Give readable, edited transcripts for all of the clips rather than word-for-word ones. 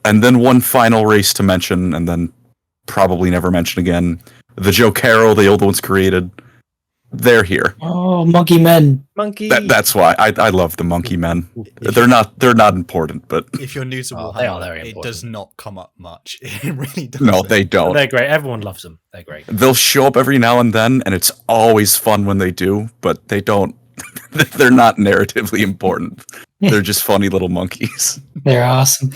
And then one final race to mention, and then probably never mention again. The Joe Carroll, the old ones created. They're here. Oh, monkey men. Monkey. That's why I love the monkey men. They're not important, but If you're new to they are Warhammer, very it important. does not come up much. It really does. no, they don't. They're great. Everyone loves them. They're great. They'll show up every now and then, and it's always fun when they do, but they don't. They're not narratively important. They're just funny little monkeys. They're awesome.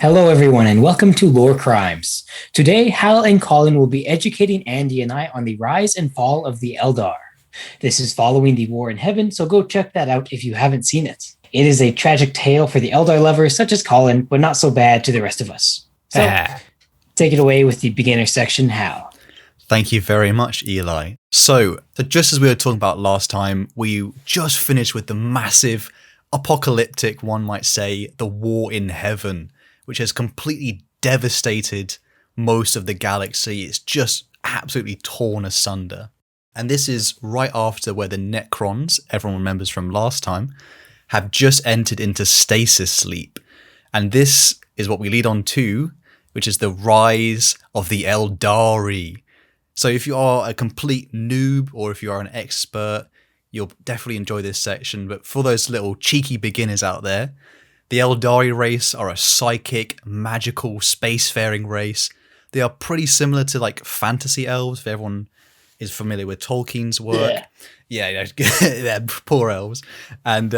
Hello, everyone, and welcome to Lorecrimes. Today, Hal and Colin will be educating Andy and I on the rise and fall of the Eldar. This is following the War in Heaven, so go check that out if you haven't seen it. It is a tragic tale for the Eldar lovers such as Colin, but not so bad to the rest of us. So, take it away with the beginner section, Hal. Thank you very much, Eli. So just as we were talking about last time, we just finished with the massive, apocalyptic, one might say, the War in Heaven, which has completely devastated most of the galaxy. It's just absolutely torn asunder. And this is right after where the Necrons, everyone remembers from last time, have just entered into stasis sleep. And this is what we lead on to, which is the rise of the Aeldari. So if you are a complete noob or if you are an expert, you'll definitely enjoy this section. But for those little cheeky beginners out there, the Aeldari race are a psychic, magical, spacefaring race. They are pretty similar to like fantasy elves, if everyone is familiar with Tolkien's work. Yeah, they're poor elves. And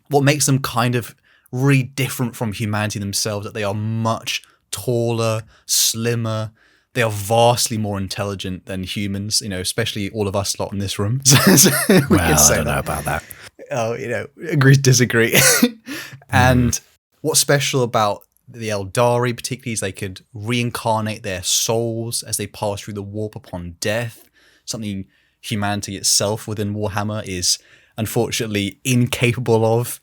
what makes them kind of really different from humanity themselves, that they are much taller, slimmer. They are vastly more intelligent than humans, especially all of us lot in this room. I don't know about that. Oh, agree to disagree. And what's special about the Aeldari particularly is they could reincarnate their souls as they pass through the warp upon death, something humanity itself within Warhammer is unfortunately incapable of,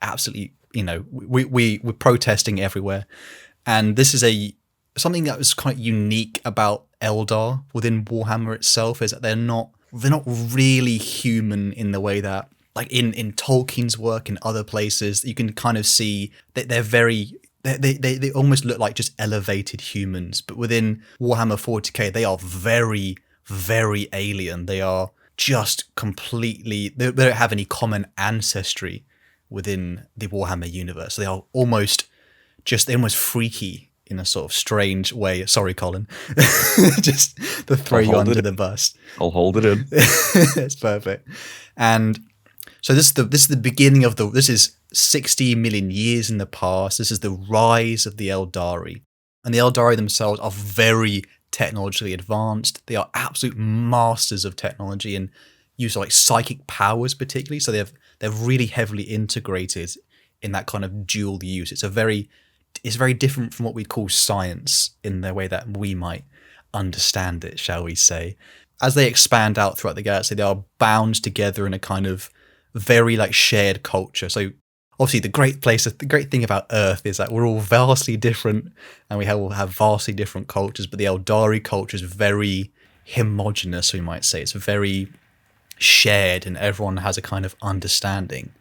absolutely, we're protesting everywhere. And this is something that was quite unique about Eldar within Warhammer itself, is that they're not really human in the way that, like in Tolkien's work, in other places, you can kind of see that they almost look like just elevated humans. But within Warhammer 40k, they are very, very alien. They are just completely, they don't have any common ancestry within the Warhammer universe. They are almost freaky in a sort of strange way. Sorry, Colin. Just to throw you under the bus. I'll hold it in. That's perfect. And so this is the beginning of this is 60 million years in the past. This is the rise of the Aeldari. And the Aeldari themselves are very technologically advanced. They are absolute masters of technology and use like psychic powers particularly. So they're really heavily integrated in that kind of dual use. It's very different from what we call science in the way that we might understand it, shall we say. As they expand out throughout the galaxy, they are bound together in a kind of very like shared culture. So obviously the great thing about Earth is that we're all vastly different and we all have vastly different cultures, but the Aeldari culture is very homogenous, we might say. It's very shared and everyone has a kind of understanding.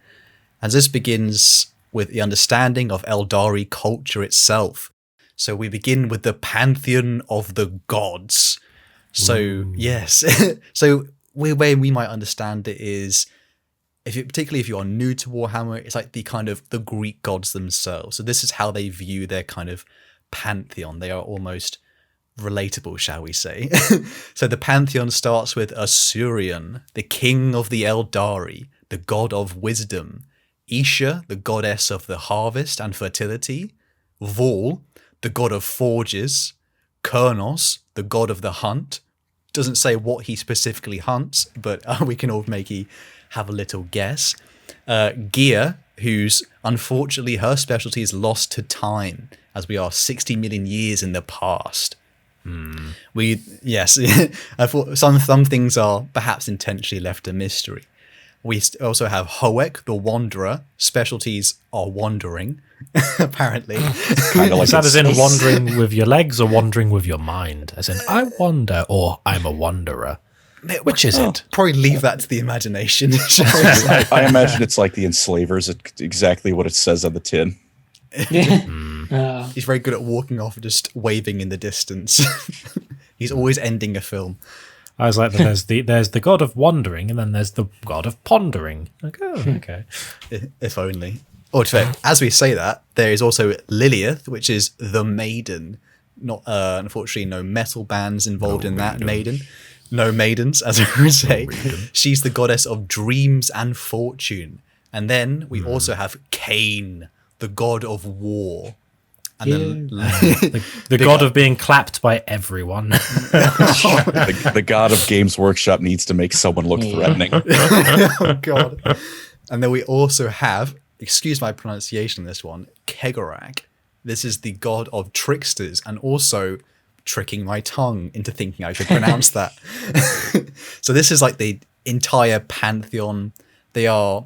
As this begins with the understanding of Aeldari culture itself. So we begin with the pantheon of the gods. So yes, so the way we might understand it is, particularly if you are new to Warhammer, it's like the kind of the Greek gods themselves. So this is how they view their kind of pantheon. They are almost relatable, shall we say. So the pantheon starts with Asurion, the king of the Aeldari, the god of wisdom. Isha, the goddess of the harvest and fertility. Vol, the god of forges. Kurnos, the god of the hunt. Doesn't say what he specifically hunts, but we can all have a little guess. Gia, whose unfortunately her specialty is lost to time, as we are 60 million years in the past. I thought some things are perhaps intentionally left a mystery. We also have Hoek, the Wanderer. Specialties are wandering, apparently. Kind of like Is that as in it's- wandering with your legs or wandering with your mind? As in, I wander or I'm a wanderer. Which is it? Probably leave that to the imagination. I imagine it's like the enslavers. It's exactly what it says on the tin. He's very good at walking off and just waving in the distance. He's always ending a film. I was like, there's the god of wandering, and then there's the god of pondering. Like, oh, okay. If only. Or to fact, as we say that, there is also Lilith, which is the maiden. Not unfortunately, no metal bands involved in that maiden. No maidens, as I would say. She's the goddess of dreams and fortune. And then we also have Cain, the god of war. And then The god of being clapped by everyone. The god of Games Workshop needs to make someone look threatening. oh god. And then we also have, excuse my pronunciation on this one, Kegorak. This is the god of tricksters and also tricking my tongue into thinking I should pronounce that. So this is like the entire pantheon. They are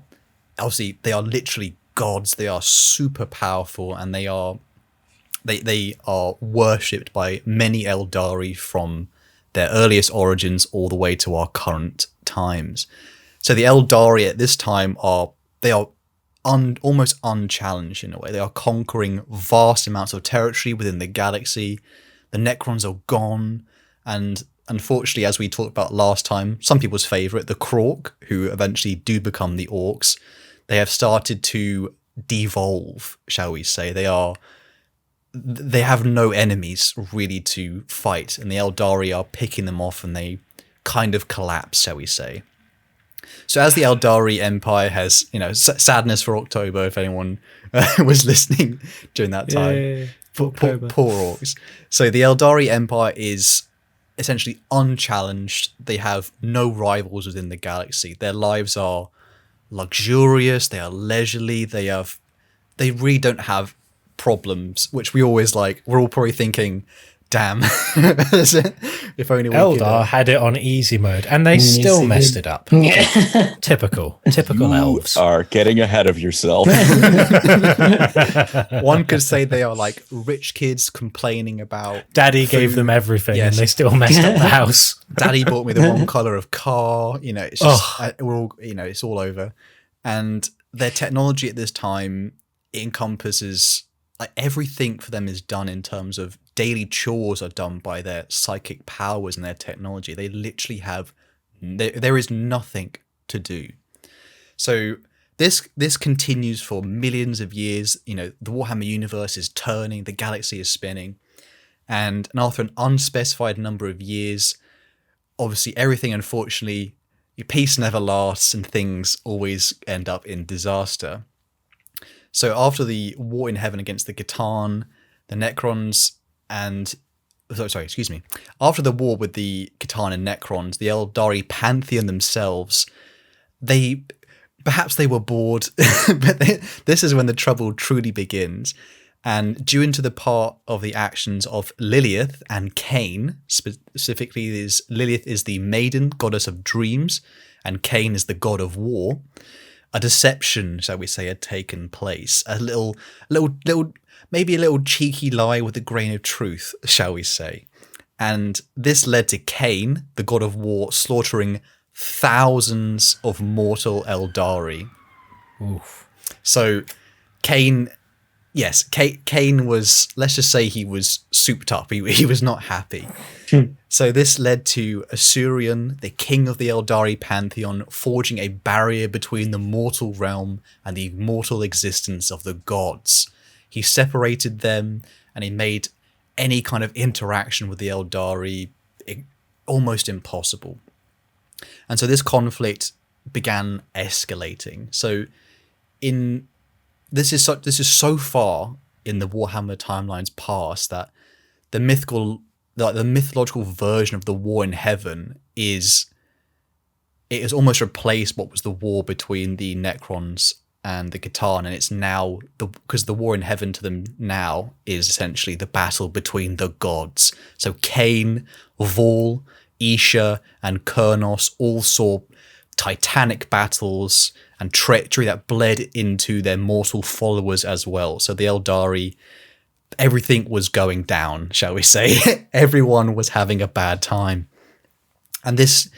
literally gods. They are super powerful, and they are worshipped by many Eldari from their earliest origins all the way to our current times. So the Eldari at this time are almost unchallenged in a way. They are conquering vast amounts of territory within the galaxy. The Necrons are gone, and unfortunately, as we talked about last time, some people's favourite, the Krork, who eventually do become the Orcs, they have started to devolve, shall we say. They have no enemies really to fight, and the Eldari are picking them off, and they kind of collapse, shall we say. So as the Eldari Empire has, sadness for October, if anyone was listening during that time. Yay, Poor orcs. So the Eldari Empire is essentially unchallenged. They have no rivals within the galaxy. Their lives are luxurious. They are leisurely. They really don't have problems, which we always like. We're all probably thinking, damn, if only we Eldar had it on easy mode, and they still messed it up. Typical elves. Are getting ahead of yourself. One could say they are like rich kids complaining about Daddy food. gave them everything, Yes. and they still messed up the house. Daddy bought me the wrong color of car. It's just we're all it's all over. And their technology at this time encompasses like everything for them is done in terms of daily chores are done by their psychic powers and their technology. They literally have there is nothing to do. So this continues for millions of years. The Warhammer universe is turning, the galaxy is spinning, and after an unspecified number of years, obviously everything, unfortunately, peace never lasts, and things always end up in disaster. So after the war in heaven against the Khitan, the Necrons after the war with the Khitan and Necrons, the Eldari pantheon themselves, perhaps they were bored, but this is when the trouble truly begins. And due into the part of the actions of Lilith and Cain, specifically Lilith is the maiden goddess of dreams, and Cain is the god of war, a deception, shall we say, had taken place. A little, maybe a little cheeky lie with a grain of truth, shall we say. And this led to Cain, the god of war, slaughtering thousands of mortal Eldari. Oof. So Cain was, let's just say he was souped up. He was not happy. So this led to Asurion, the king of the Eldari pantheon, forging a barrier between the mortal realm and the mortal existence of the gods. He separated them, and he made any kind of interaction with the Eldari almost impossible. And so this conflict began escalating. So this is so far in the Warhammer timeline's past that the mythological version of the war in heaven it has almost replaced what was the war between the Necrons and the Khitan, and it's now because the war in heaven to them now is essentially the battle between the gods. So Cain, Vol, Isha, and Kurnos all saw titanic battles and treachery that bled into their mortal followers as well. So the Aeldari, everything was going down, shall we say. Everyone was having a bad time. And this,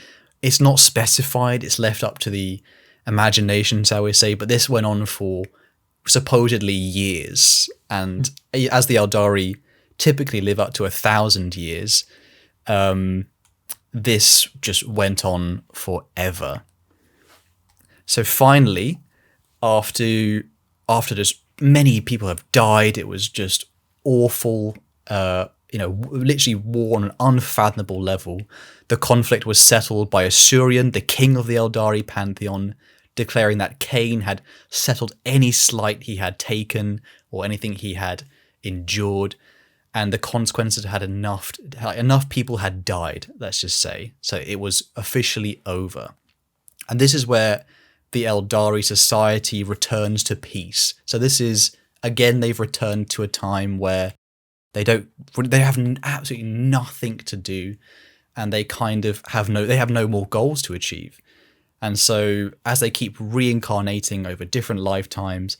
it's not specified, it's left up to the imagination, shall we say, but this went on for supposedly years. And as the Aeldari typically live up to 1,000 years, this just went on forever. So finally, after just many people have died, it was just awful, literally war on an unfathomable level. The conflict was settled by Asurion, the king of the Aeldari pantheon, declaring that Cain had settled any slight he had taken or anything he had endured, and the consequences had enough people had died, let's just say. So it was officially over. And this is where the Aeldari society returns to peace. So this is, again, they've returned to a time where they have absolutely nothing to do, and they kind of have no more goals to achieve. And so as they keep reincarnating over different lifetimes,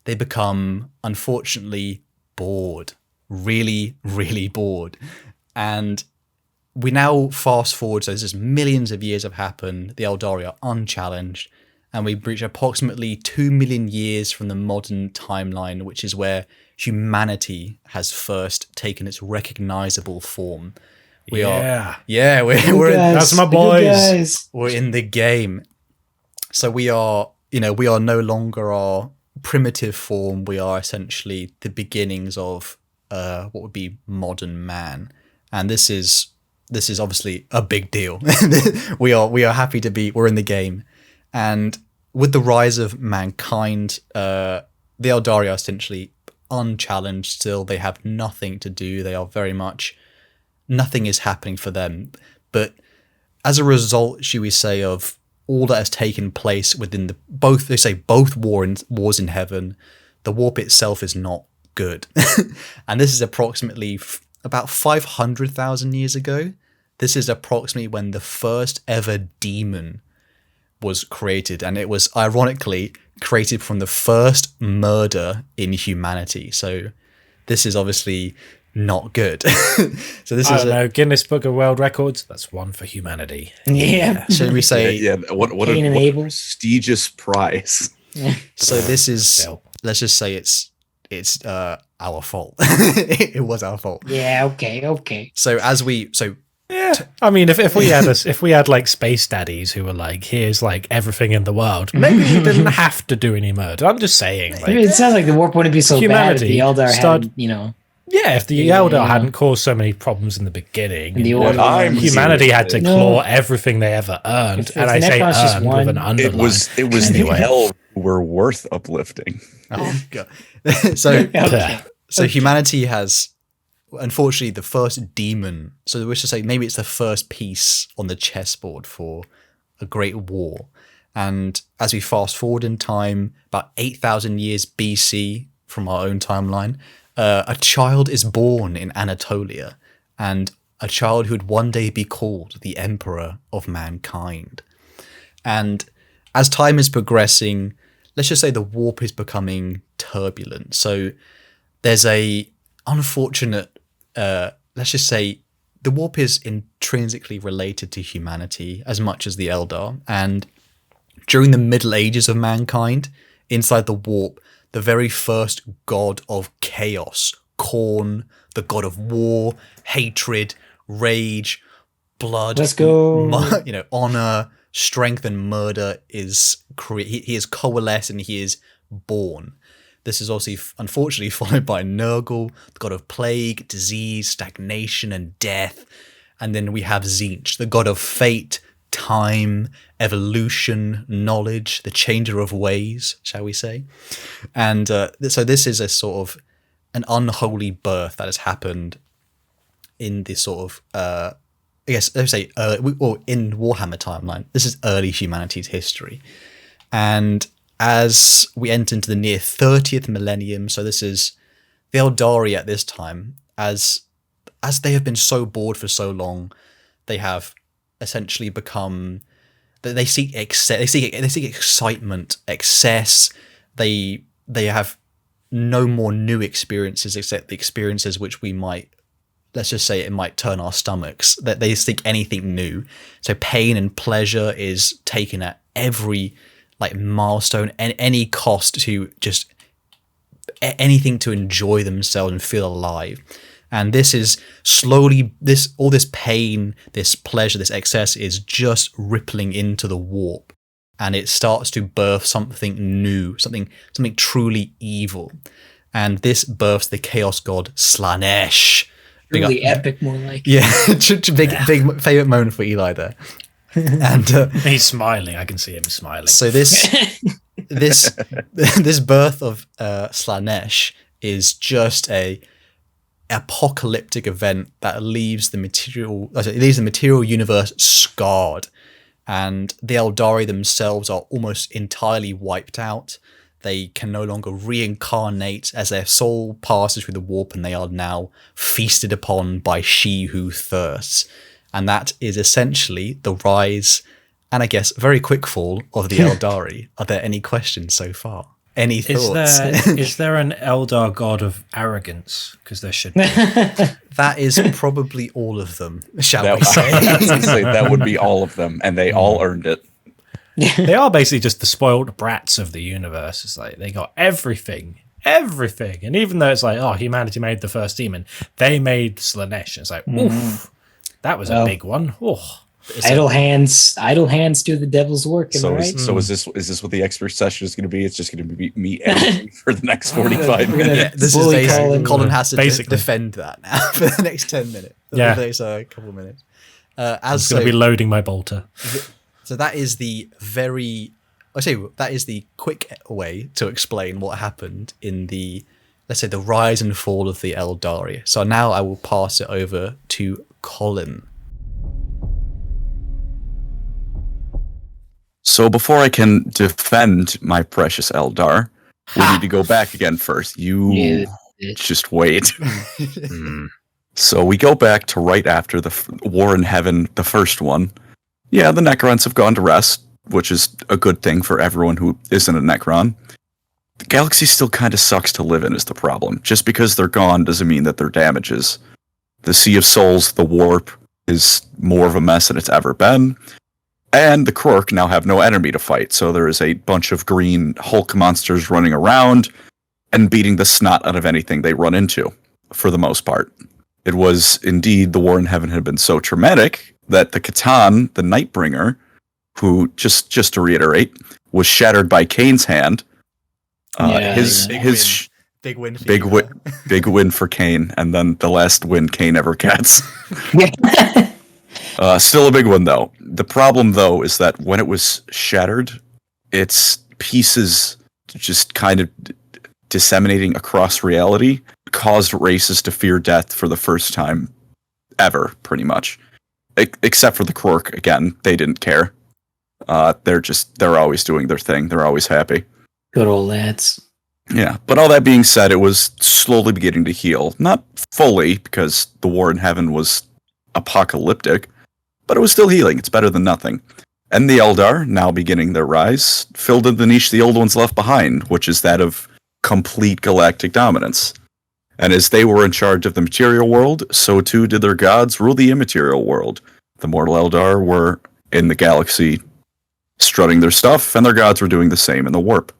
they become, unfortunately, bored. Really, really bored. And we now fast forward, so this is millions of years have happened, the Aeldari are unchallenged, and we reach approximately 2 million years from the modern timeline, which is where humanity has first taken its recognizable form. We're that's my boys. We're in the game. So we are no longer our primitive form. We are essentially the beginnings of what would be modern man. And this is obviously a big deal. we are happy to be, we're in the game. And with the rise of mankind, the Aeldari are essentially unchallenged still. They have nothing to do. They are very much, nothing is happening for them. But as a result, should we say, of all that has taken place within both wars in heaven, the warp itself is not good. And this is approximately about 500,000 years ago. This is approximately when the first ever demon was created, and it was ironically created from the first murder in humanity. So this is obviously not good. So this is Guinness Book of World Records. That's one for humanity. Yeah. Should we say what Cain and a Abel. prestigious prize. So this is, let's just say it's our fault. It was our fault. Yeah, okay. So I mean, if we had like space daddies who were like, here's like everything in the world, maybe we didn't have to do any murder. I'm just saying. Like, It sounds like the warp wouldn't be so bad if the Eldar had, Yeah, if the Eldar hadn't caused so many problems in the beginning, humanity had to claw everything they ever earned. And I say earned with an underline. It was the elves who were worth uplifting. Oh god. So humanity has, unfortunately, the first demon. So we should say maybe it's the first piece on the chessboard for a great war. And as we fast forward in time, about 8,000 years BC from our own timeline, a child is born in Anatolia, and a child who would one day be called the Emperor of Mankind. And as time is progressing, let's just say the warp is becoming turbulent. So there's a unfortunate, let's just say the warp is intrinsically related to humanity as much as the Eldar. And during the Middle Ages of mankind, inside the warp, the very first god of chaos, Khorne, the god of war, hatred, rage, blood, let's go, honor, strength, and murder he is coalesced and he is born. This is also, unfortunately, followed by Nurgle, the god of plague, disease, stagnation, and death. And then we have Tzeentch, the god of fate, time, evolution, knowledge, the changer of ways, shall we say. And so this is a sort of an unholy birth that has happened in this sort of, in Warhammer timeline. This is early humanity's history. And as we enter into the near 30th millennium, so this is the Aeldari at this time, as they have been so bored for so long, they have essentially become they seek excess, they seek excitement, excess. They have no more new experiences except the experiences which we might, let's just say it might turn our stomachs. That they seek anything new. So pain and pleasure is taken at every like milestone and any cost to just anything to enjoy themselves and feel alive. And this is slowly, all this pain, this pleasure, this excess is just rippling into the warp, and it starts to birth something new, something truly evil. And this births the chaos god Slaanesh. Really epic, more like. Yeah, big favorite moment for Eli there. And he's smiling. I can see him smiling. So this birth of Slaanesh is just a apocalyptic event that leaves the material universe scarred, and the Aeldari themselves are almost entirely wiped out. They can no longer reincarnate as their soul passes through the warp, and they are now feasted upon by she who thirsts. And that is essentially the rise and I guess very quick fall of the Aeldari. Are there any questions so far? Any thoughts? Is there an Eldar god of arrogance? Because there should be. That is probably all of them, shall we say? That would be all of them, and they all earned it. They are basically just the spoiled brats of the universe. It's like they got everything. And even though it's like, oh, humanity made the first demon, they made Slaanesh. And it's like, oof, that was a big one. Oh. Idle hands do the devil's work. Am I right? So is this what the expert session is going to be? It's just going to be me editing for the next 45 minutes. This is basically Colin has to defend that now for the next 10 minutes. Yeah, the next couple of minutes. I'm going to be loading my bolter. So that is the quick way to explain what happened in the, let's say, the rise and fall of the Aeldari. So now I will pass it over to Colin. So before I can defend my precious Eldar, we need to go back again first. Just wait. So we go back to right after the War in Heaven, the first one. Yeah, the Necrons have gone to rest, which is a good thing for everyone who isn't a Necron. The galaxy still kind of sucks to live in is the problem. Just because they're gone doesn't mean that they're damages. The Sea of Souls, the Warp, is more of a mess than it's ever been. And the Krork now have no enemy to fight, so there is a bunch of green Hulk monsters running around and beating the snot out of anything they run into, for the most part. It was indeed the War in Heaven had been so traumatic that the Catan, the Nightbringer, who, just to reiterate, was shattered by Kane's hand. Big win for big win for Kane, and then the last win Kane ever gets. Still a big one, though. The problem, though, is that when it was shattered, its pieces just kind of disseminating across reality caused races to fear death for the first time ever, pretty much. Except for the Krork, again, they didn't care. They're always doing their thing. They're always happy. Good old lads. Yeah, but all that being said, it was slowly beginning to heal. Not fully, because the War in Heaven was apocalyptic, but it was still healing. It's better than nothing. And the Eldar, now beginning their rise, filled in the niche the old ones left behind, which is that of complete galactic dominance. And as they were in charge of the material world, so too did their gods rule the immaterial world. The mortal Eldar were in the galaxy strutting their stuff, and their gods were doing the same in the warp.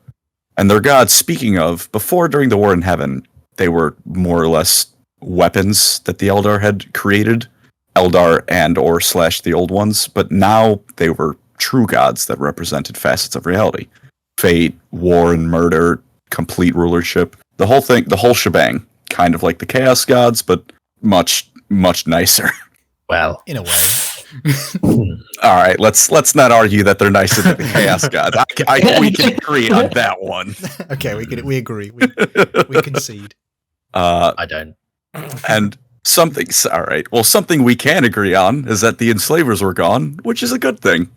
And their gods, speaking of, during the War in Heaven, they were more or less weapons that the Eldar had created. Eldar and/or / the old ones, but now they were true gods that represented facets of reality. Fate, war and murder, complete rulership, the whole thing, the whole shebang. Kind of like the Chaos Gods, but much, much nicer. Well, in a way. All right, let's not argue that they're nicer than the Chaos Gods. We can agree on that one. Okay, we agree. We concede. I don't. And something we can agree on is that the enslavers were gone, which is a good thing.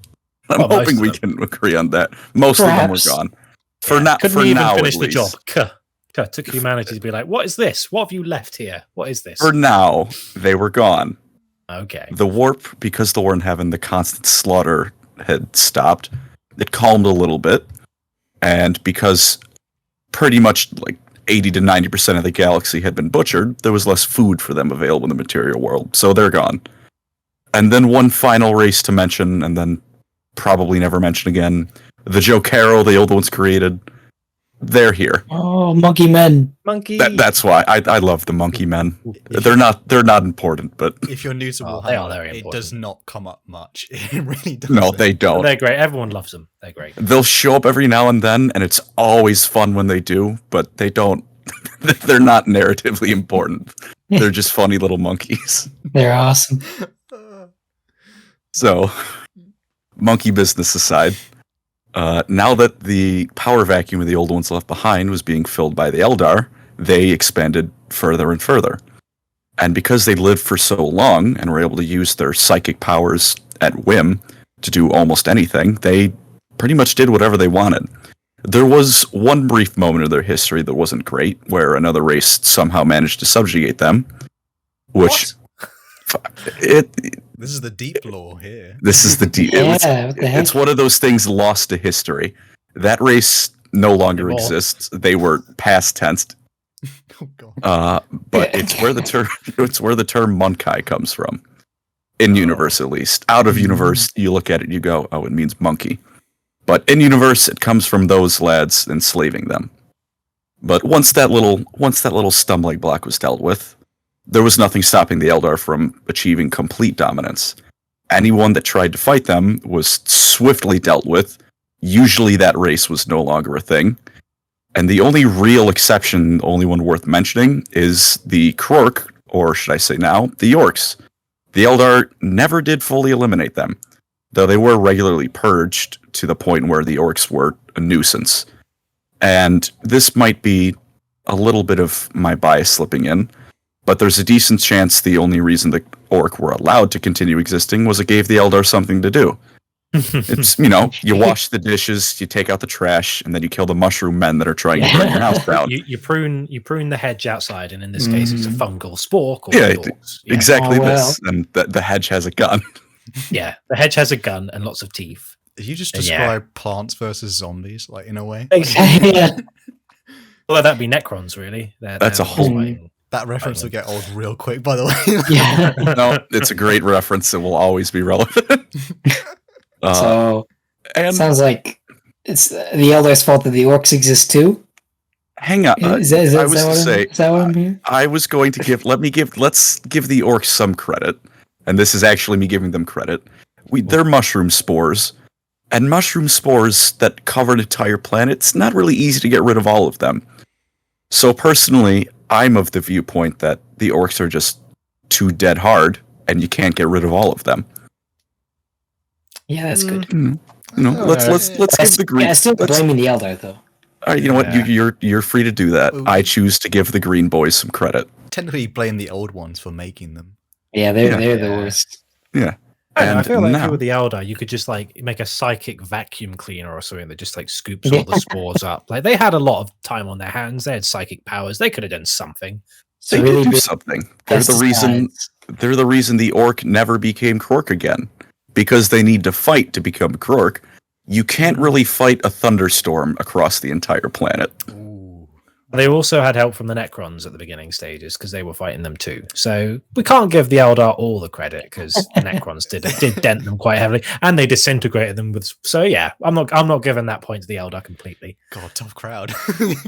I'm hoping we can agree on that. Most of them were gone. For now, finish at the least. job. Took humanity to be like, what is this? What have you left here? What is this? For now, they were gone. Okay. The warp, because the War in Heaven, the constant slaughter had stopped, it calmed a little bit. And because pretty much like 80 to 90% of the galaxy had been butchered, there was less food for them available in the material world. So they're gone. And then one final race to mention, and then probably never mention again. The Jokero, the old ones created, they're here. Oh, monkey men. Monkey. That's why I love the monkey men. They're not important, but If you're new to Oh, they are Warhammer, very it important. does not come up much. It really does. no, they don't. They're great. Everyone loves them. They're great. They'll show up every now and then, and it's always fun when they do, but they don't. They're not narratively important. They're just funny little monkeys. They're awesome. So, monkey business aside, now that the power vacuum of the old ones left behind was being filled by the Eldar, they expanded further and further. And because they lived for so long and were able to use their psychic powers at whim to do almost anything, they pretty much did whatever they wanted. There was one brief moment of their history that wasn't great, where another race somehow managed to subjugate them, which This is the deep lore here. this is the deep. Yeah, what the heck? It's one of those things lost to history. That race no longer Evolved. exists. They were past tensed. Oh god. But it's where the term Monkai comes from. In universe, at least. Out of universe, you look at it, you go, "Oh, it means monkey." But in universe, it comes from those lads enslaving them. But once that little stumbling block was dealt with, there was nothing stopping the Eldar from achieving complete dominance. Anyone that tried to fight them was swiftly dealt with. Usually, that race was no longer a thing. And the only real exception, the only one worth mentioning, is the Krork, or should I say now, the Orcs. The Eldar never did fully eliminate them, though they were regularly purged to the point where the Orcs were a nuisance. And this might be a little bit of my bias slipping in, but there's a decent chance the only reason the Orc were allowed to continue existing was it gave the Eldar something to do. It's, you wash the dishes, you take out the trash, and then you kill the mushroom men that are trying to burn your house down. You prune the hedge outside, and in this case, it's a fungal spore called Yeah, orcs. Exactly Oh, this. And the hedge has a gun. Yeah, the hedge has a gun and lots of teeth. You just Yeah. describe plants versus zombies, like in a way. Yeah. Well, that'd be Necrons, really. That's a whole- fighting- That reference will get old real quick, by the way. Yeah. No, it's a great reference. It will always be relevant. So And sounds like it's the Eldars' fault that the orcs exist too. hang on. Is that I was to say, is that what I'm hearing? I was going to let's give the orcs some credit. And this is actually me giving them credit. They're mushroom spores. And mushroom spores that cover an entire planet, it's not really easy to get rid of all of them. So personally, I'm of the viewpoint that the orcs are just too dead hard, and you can't get rid of all of them. Yeah, that's good. Let's give the green. Yeah, still let's- blaming the Eldar though. all right, you know what? Yeah. You're free to do that. Ooh. I choose to give the green boys some credit. Technically, blame the old ones for making them. Yeah, they're Yeah. the worst. Yeah. I And feel like if now- you were the Eldar, you could just like make a psychic vacuum cleaner or something that just like scoops all the spores up. Like they had a lot of time on their hands. They had psychic powers. They could have done something. they So really did do big something. They're the pesticides. reason the orc never became Krork again. Because they need to fight to become Krork. You can't really fight a thunderstorm across the entire planet. Ooh. They also had help from the Necrons at the beginning stages because they were fighting them too. So we can't give the Eldar all the credit because the Necrons did dent them quite heavily, and they disintegrated them with. So yeah, I'm not giving that point to the Eldar completely. God, tough crowd.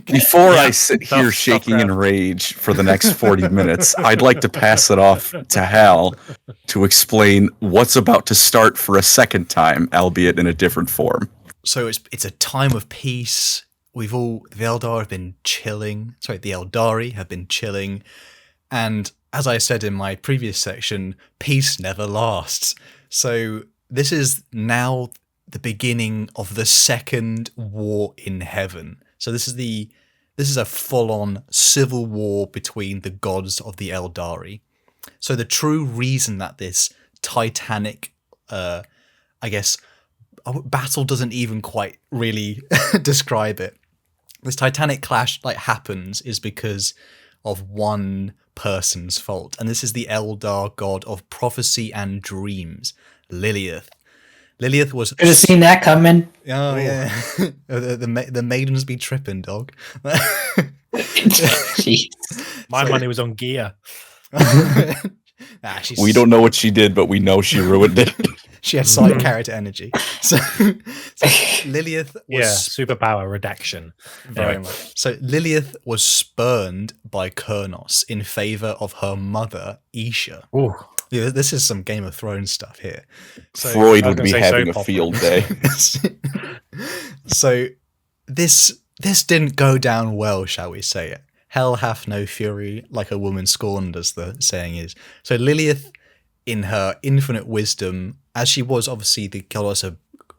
Before I Yeah, sit tough- here tough shaking in crowd. rage for the next 40 minutes, I'd like to pass it off to Hal to explain what's about to start for a second time, albeit in a different form. So it's a time of peace. The Eldar have been chilling. Sorry, the Eldari have been chilling. And as I said in my previous section, peace never lasts. So this is now the beginning of the second war in heaven. So this is a full-on civil war between the gods of the Eldari. So the true reason that this titanic, battle doesn't even quite really describe it. This titanic clash happens is because of one person's fault, and this is the Eldar god of prophecy and dreams, Lilith. Lilith was. Could have seen that coming. Oh yeah, the maidens be tripping, dog. Jeez. My money was on Gia. We don't know what she did, but we know she ruined it. She had side character energy. So Lilith was superpower redaction. very much. So Lilith was spurned by Kurnos in favor of her mother, Isha. Ooh. Yeah, this is some Game of Thrones stuff here. So, Freud would be say having soap a opera. field day. So this didn't go down well, shall we say it? Hell hath no fury like a woman scorned, as the saying is. So Lilith, in her infinite wisdom, as she was obviously the goddess of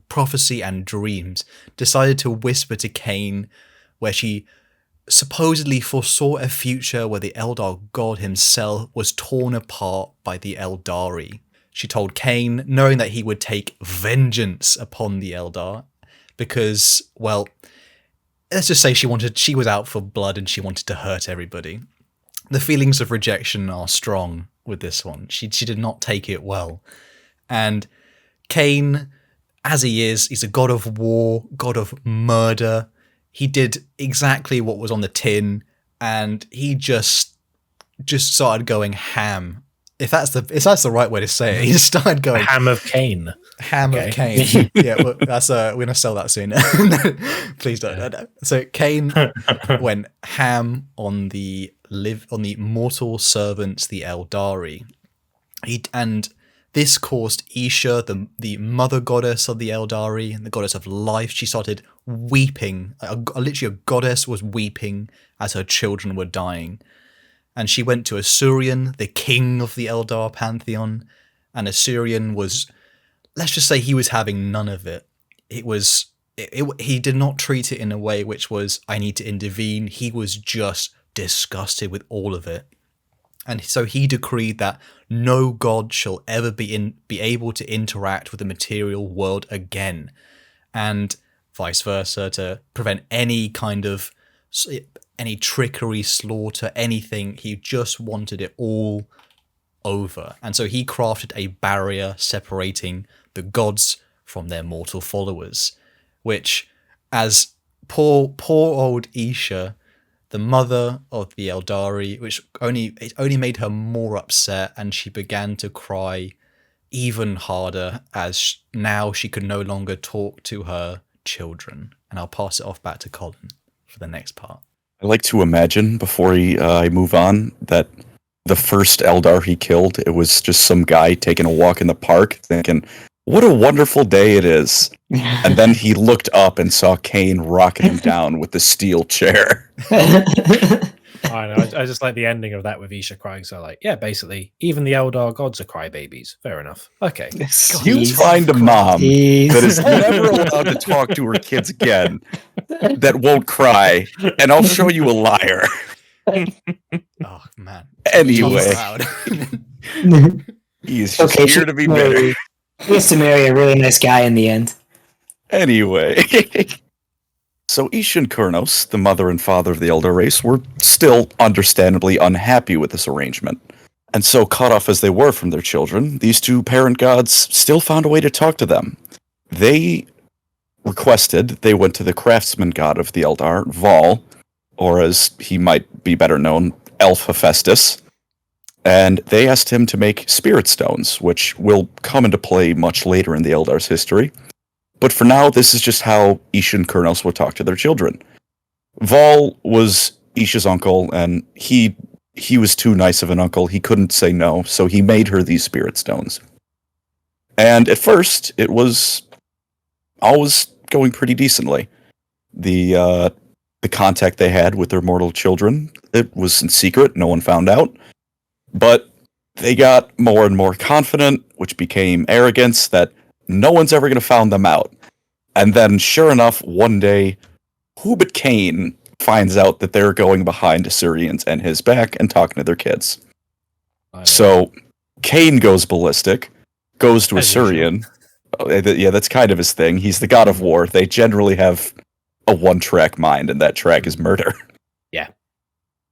prophecy and dreams, decided to whisper to Cain, where she supposedly foresaw a future where the Eldar god himself was torn apart by the Aeldari. She told Cain, knowing that he would take vengeance upon the Eldar, because, well, let's just say she was out for blood and she wanted to hurt everybody. The feelings of rejection are strong with this one. She did not take it well. And Cain, as he is, he's a god of war, god of murder. He did exactly what was on the tin, and he just started going ham. If that's the right way to say it, he just started going Ham of Cain. Ham of Cain. Yeah, well, that's we're gonna sell that soon. Please don't. No. So Cain went ham on the mortal servants, the Aeldari. And this caused Isha, the mother goddess of the Aeldari, the goddess of life. She started weeping. Literally, a goddess was weeping as her children were dying. And she went to Asurion, the king of the Eldar pantheon. And Asurion was, let's just say, he was having none of it. He did not treat it in a way which was, I need to intervene. He was just disgusted with all of it. And so he decreed that no god shall ever be able to interact with the material world again, and vice versa, to prevent any kind of any trickery, slaughter, anything. He just wanted it all over. And so he crafted a barrier separating the gods from their mortal followers, which, as poor old Isha, the mother of the Eldari, which only made her more upset, and she began to cry even harder as now she could no longer talk to her children. And I'll pass it off back to Colin for the next part. I like to imagine, before I move on, that the first Eldar he killed, it was just some guy taking a walk in the park thinking, what a wonderful day it is. And then he looked up and saw Cain rocking him down with the steel chair. I know. I just like the ending of that with Isha crying. So, like, yeah, basically, even the Eldar gods are crybabies. Fair enough. Okay. You find a mom that is never allowed to talk to her kids again, that won't cry, and I'll show you a liar. Oh, man. Anyway, he's just here to be bitter. He has to marry a really nice guy in the end. Anyway. So Isha and Kurnos, the mother and father of the Eldar race, were still understandably unhappy with this arrangement. And so, cut off as they were from their children, these two parent gods still found a way to talk to them. They went to the craftsman god of the Eldar, Val, or as he might be better known, Elf Hephaestus, and they asked him to make spirit stones, which will come into play much later in the Eldar's history. But for now, this is just how Isha and Kurnos would talk to their children. Val was Isha's uncle, and he was too nice of an uncle. He couldn't say no, so he made her these spirit stones. And at first, it was always going pretty decently. The contact they had with their mortal children, it was in secret, no one found out. But they got more and more confident, which became arrogance, that no one's ever going to find them out. And then, sure enough, one day, who but Cain finds out that they're going behind Assyrians and his back and talking to their kids. So Cain goes ballistic, goes to Assyrian. Yeah, that's kind of his thing. He's the god of war. They generally have a one-track mind, and that track is murder. Yeah.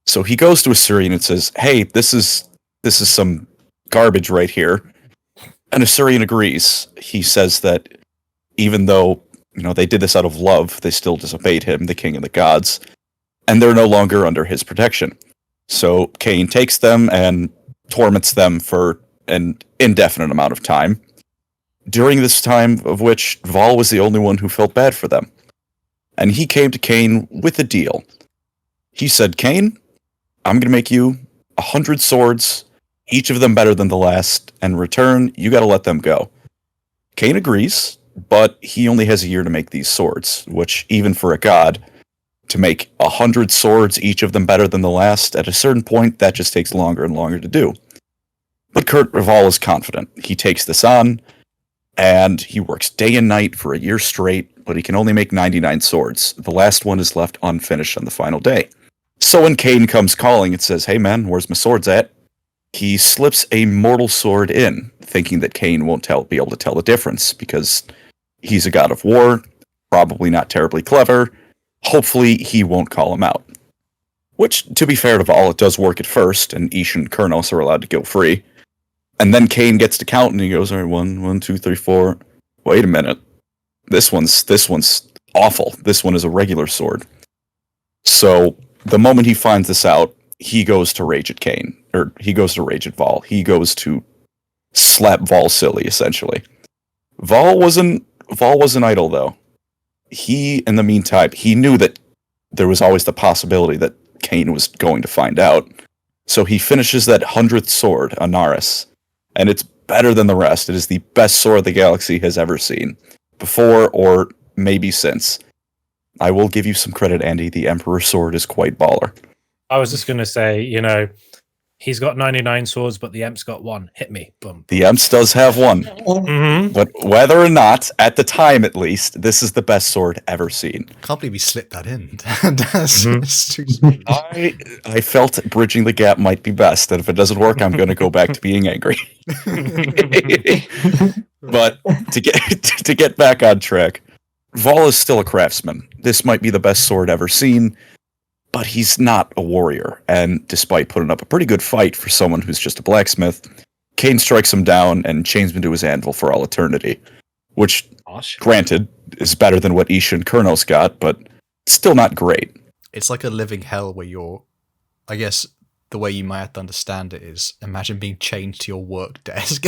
So he goes to Assyrian and says, hey, this is some garbage right here. And Assyrian agrees. He says that even though, they did this out of love, they still disobeyed him, the king of the gods, and they're no longer under his protection. So Cain takes them and torments them for an indefinite amount of time, during this time of which Val was the only one who felt bad for them. And he came to Cain with a deal. He said, Cain, I'm going to make you 100 swords, each of them better than the last, and in return, you got to let them go. Cain agrees, but he only has a year to make these swords, which, even for a god, to make 100 swords, each of them better than the last, at a certain point, that just takes longer and longer to do. But Kurt Raval is confident. He takes this on, and he works day and night for a year straight, but he can only make 99 swords. The last one is left unfinished on the final day. So when Cain comes calling and says, hey man, where's my swords at? He slips a mortal sword in, thinking that Cain won't be able to tell the difference, because he's a god of war, probably not terribly clever. Hopefully he won't call him out. Which, to be fair to Val, it does work at first, and Ish and Kurnos are allowed to go free. And then Cain gets to count, and he goes, all right, 1, 2, 3, 4. Wait a minute. This one's awful. This one is a regular sword. So the moment he finds this out, he goes to rage at Cain, or he goes to rage at Val. He goes to slap Val silly, essentially. Val wasn't idle, though. He, in the meantime, he knew that there was always the possibility that Cain was going to find out. So he finishes that 100th sword, Anaris, and it's better than the rest. It is the best sword the galaxy has ever seen, before or maybe since. I will give you some credit, Andy. The Emperor's sword is quite baller. I was just going to say, he's got 99 swords, but the Emp's got one. Hit me. Boom. The Emps does have one. Mm-hmm. But whether or not, at the time at least, this is the best sword ever seen. Can't believe we slipped that in. I felt bridging the gap might be best, and if it doesn't work, I'm going to go back to being angry. But to get back on track, Val is still a craftsman. This might be the best sword ever seen, but he's not a warrior, and despite putting up a pretty good fight for someone who's just a blacksmith, Cain strikes him down and chains him to his anvil for all eternity, which, granted, is better than what Isha and Kurnos got, but still not great. It's like a living hell where I guess the way you might have to understand it is, imagine being chained to your work desk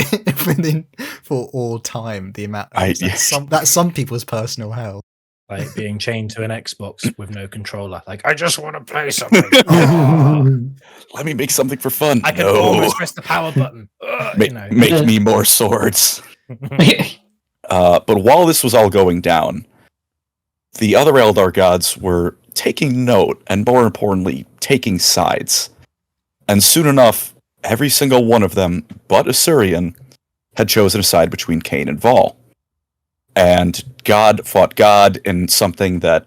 for all time. The amount that's some people's personal hell. Like being chained to an Xbox with no controller. Like, I just want to play something. Let me make something for fun. I can almost press the power button. Make me more swords. But while this was all going down, the other Eldar gods were taking note, and more importantly, taking sides. And soon enough, every single one of them, but Assyrian, had chosen a side between Cain and Val. And God fought God in something that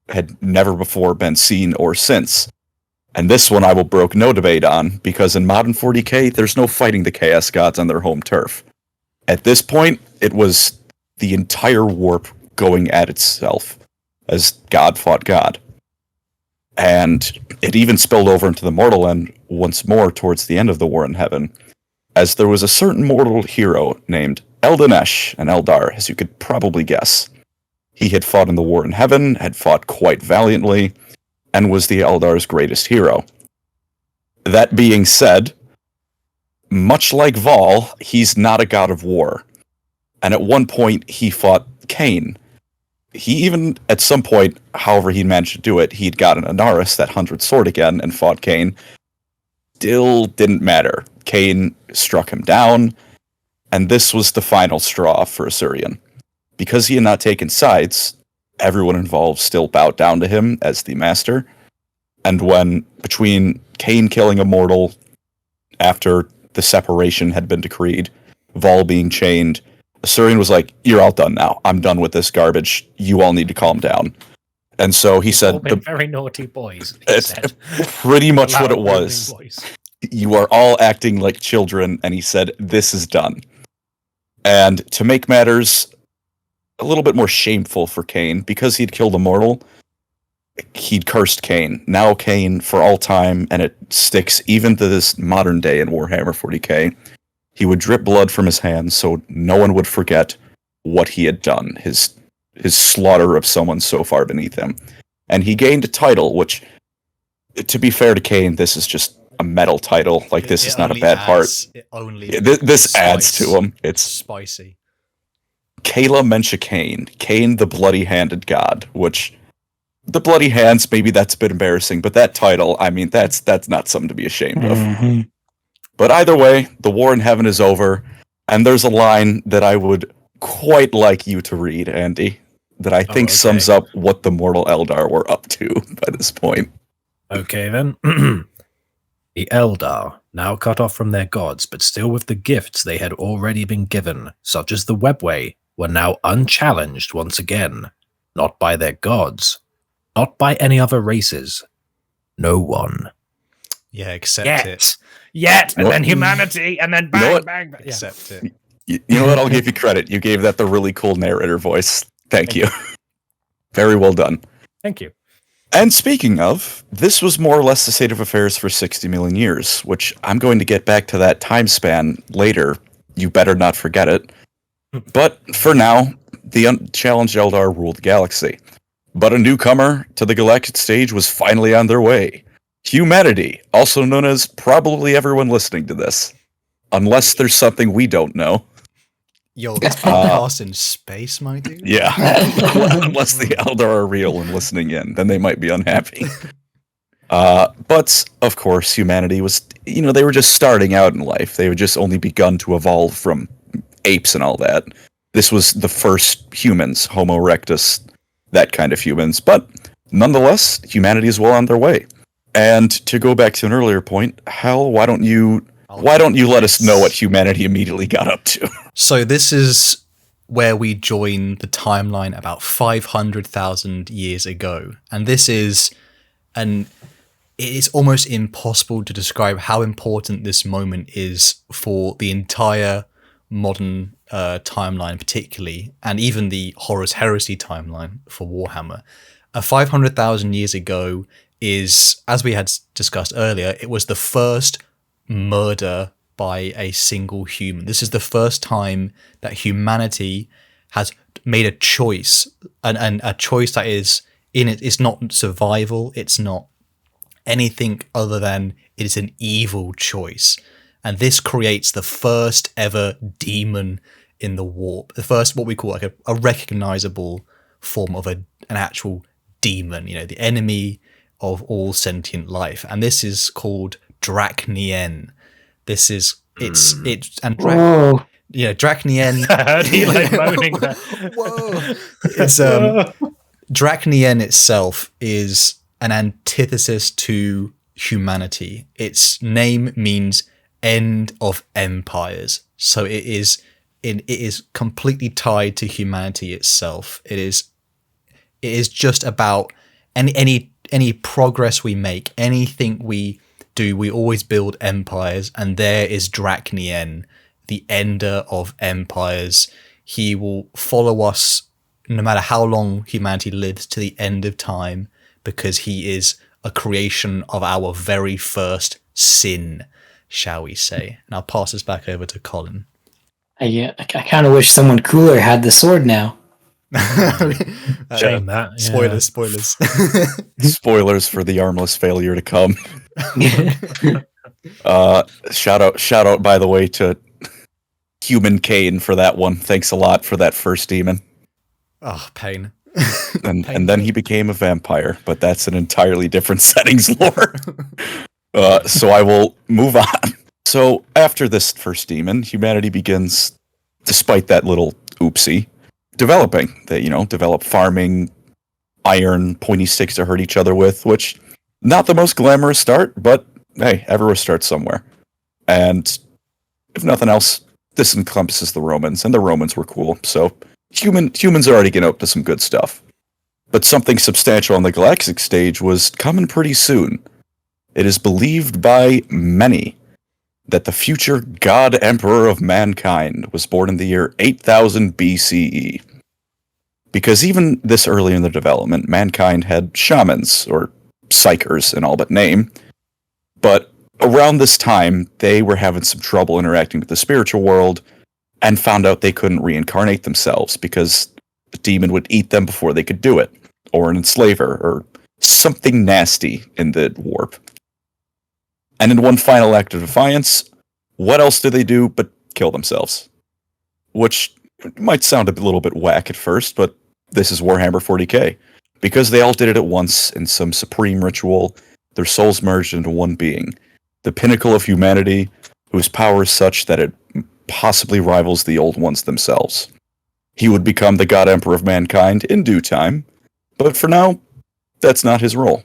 had never before been seen or since. And this one I will brook no debate on, because in modern 40k, there's no fighting the Chaos Gods on their home turf. At this point, it was the entire warp going at itself, as God fought God. And it even spilled over into the mortal end once more towards the end of the War in Heaven, as there was a certain mortal hero named Slaanesh, an Eldar, as you could probably guess. He had fought in the War in Heaven, had fought quite valiantly, and was the Eldar's greatest hero. That being said, much like Val, he's not a god of war. And at one point, he fought Cain. He even, at some point, however he managed to do it, he'd gotten Anaris, that 100th sword again, and fought Cain. Still didn't matter. Cain struck him down, and this was the final straw for Assyrian. Because he had not taken sides, everyone involved still bowed down to him as the master. And when, between Cain killing a mortal, after the separation had been decreed, Val being chained, Assyrian was like, you're all done now. I'm done with this garbage. You all need to calm down. And so he said... very naughty boys. It's pretty much what it was. You are all acting like children, and he said, this is done. And to make matters a little bit more shameful for Cain, because he'd killed a mortal, he'd cursed Cain. Now Cain, for all time, and it sticks even to this modern day in Warhammer 40k, he would drip blood from his hands so no one would forget what he had done, his slaughter of someone so far beneath him. And he gained a title, which, to be fair to Cain, this is just a metal title. Like, this is not a bad part. This adds to him. It's spicy. Kayla Mencha Cain, Cain the bloody-handed god, which, the bloody hands, maybe that's a bit embarrassing, but that title, I mean, that's not something to be ashamed of. Mm-hmm. But either way, the war in heaven is over, and there's a line that I would quite like you to read, Andy, that I think sums up what the mortal Eldar were up to by this point. Okay, then. The Eldar, now cut off from their gods, but still with the gifts they had already been given, such as the webway, were now unchallenged once again. Not by their gods, not by any other races. No one. Yeah, accept it. And then humanity, and then bang, bang, bang. Accept it. You know what? I'll give you credit. You gave that the really cool narrator voice. Thank you. Very well done. Thank you. And speaking of, this was more or less the state of affairs for 60 million years, which I'm going to get back to that time span later. You better not forget it. But for now, the unchallenged Eldar ruled the galaxy. But a newcomer to the galactic stage was finally on their way. Humanity, also known as probably everyone listening to this. Unless there's something we don't know. Yo, this podcast in space, my dude? Yeah. Unless the Eldar are real and listening in, then they might be unhappy. But, of course, humanity was, they were just starting out in life. They had just only begun to evolve from apes and all that. This was the first humans, Homo erectus, that kind of humans. But, nonetheless, humanity is well on their way. And to go back to an earlier point, Hal, why don't you let us know what humanity immediately got up to? So this is where we join the timeline about 500,000 years ago. And this is it is almost impossible to describe how important this moment is for the entire modern timeline particularly, and even the Horus Heresy timeline for Warhammer. 500,000 years ago is, as we had discussed earlier, it was the first murder by a single human. This is the first time that humanity has made a choice, and a choice that is in it. It's not survival. It's not anything other than it is an evil choice. And this creates the first ever demon in the warp. The first, what we call like a recognizable form of an actual demon, the enemy of all sentient life. And this is called Draknien. This is Draknien. How do you like moaning that? Whoa! It's Draknien itself is an antithesis to humanity. Its name means end of empires. So it is completely tied to humanity itself. It is just about any progress we make, anything we do, we always build empires, and there is Draknien, the ender of empires. He will follow us no matter how long humanity lives to the end of time, because he is a creation of our very first sin, shall we say. And I'll pass this back over to Colin. I kind of wish someone cooler had the sword now. Shame that. Yeah. Spoilers. Spoilers for the armless failure to come. Shout out, by the way, to Human Cain for that one. Thanks a lot for that first demon. Oh, pain. And then he became a vampire, but that's an entirely different settings lore. So I will move on. So after this first demon, humanity begins, despite that little oopsie, developing. They, develop farming, iron, pointy sticks to hurt each other with, which, not the most glamorous start, but hey, everywhere starts somewhere. And if nothing else, this encompasses the Romans, and the Romans were cool, so humans are already getting up to some good stuff. But something substantial on the galactic stage was coming pretty soon. It is believed by many that the future God Emperor of mankind was born in the year 8000 BCE. Because even this early in the development, mankind had shamans, or psychers in all but name. But around this time, they were having some trouble interacting with the spiritual world and found out they couldn't reincarnate themselves because a demon would eat them before they could do it, or an enslaver, or something nasty in the warp. And in one final act of defiance, what else do they do but kill themselves? Which might sound a little bit whack at first, but this is Warhammer 40k. Because they all did it at once in some supreme ritual, their souls merged into one being, the pinnacle of humanity, whose power is such that it possibly rivals the old ones themselves. He would become the God Emperor of mankind in due time, but for now, that's not his role.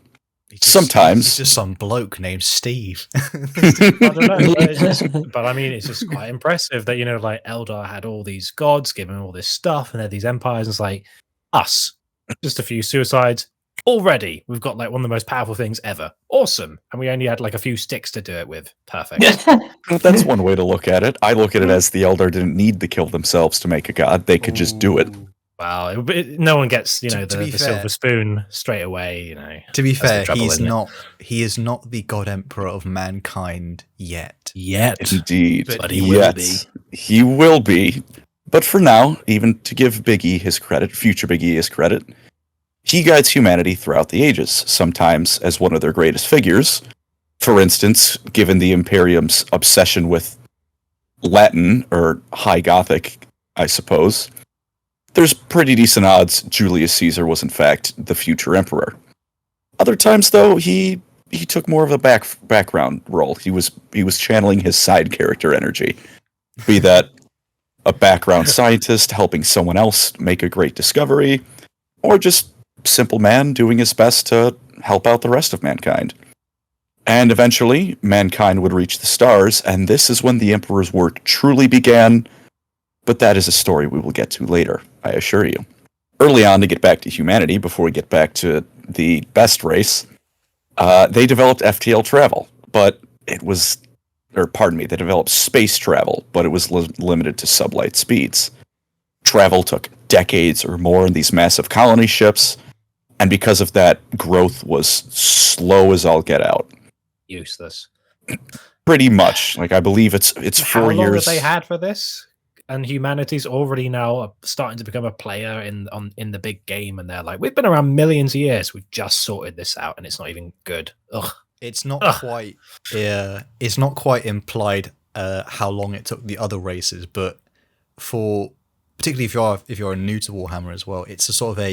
Sometimes he's just some bloke named Steve. I don't know, but I mean, it's just quite impressive that, like Eldar had all these gods, given all this stuff, and they had these empires, and it's like us, just a few suicides. Already, we've got like one of the most powerful things ever. Awesome. And we only had like a few sticks to do it with. Perfect. That's one way to look at it. I look at it as the Eldar didn't need to kill themselves to make a god. They could just do it. Wow. No one gets, the fair, silver spoon straight away, To be fair, he is not the God Emperor of mankind yet. Indeed. But he will be. He will be. But for now, even to give Big E his credit, future Big E his credit, he guides humanity throughout the ages, sometimes as one of their greatest figures. For instance, given the Imperium's obsession with Latin, or High Gothic, I suppose, there's pretty decent odds Julius Caesar was in fact the future emperor. Other times, though, he took more of a background role. He was channeling his side character energy, be that a background scientist helping someone else make a great discovery, or just simple man doing his best to help out the rest of mankind. And eventually, mankind would reach the stars, and this is when the Emperor's work truly began, but that is a story we will get to later, I assure you. Early on, to get back to humanity, before we get back to the best race, they developed FTL travel, but it was, they developed space travel, but it was limited to sublight speeds. Travel took decades or more in these massive colony ships, and because of that, growth was slow as all get out. Useless. Pretty much. Like, I believe it's 4 years. How long have they had for this? And humanity's already now starting to become a player in the big game, and they're like, we've been around millions of years. We've just sorted this out, and it's not even good. Ugh. It's not quite. Yeah, it's not quite implied how long it took the other races, but particularly if you're new to Warhammer as well, it's a sort of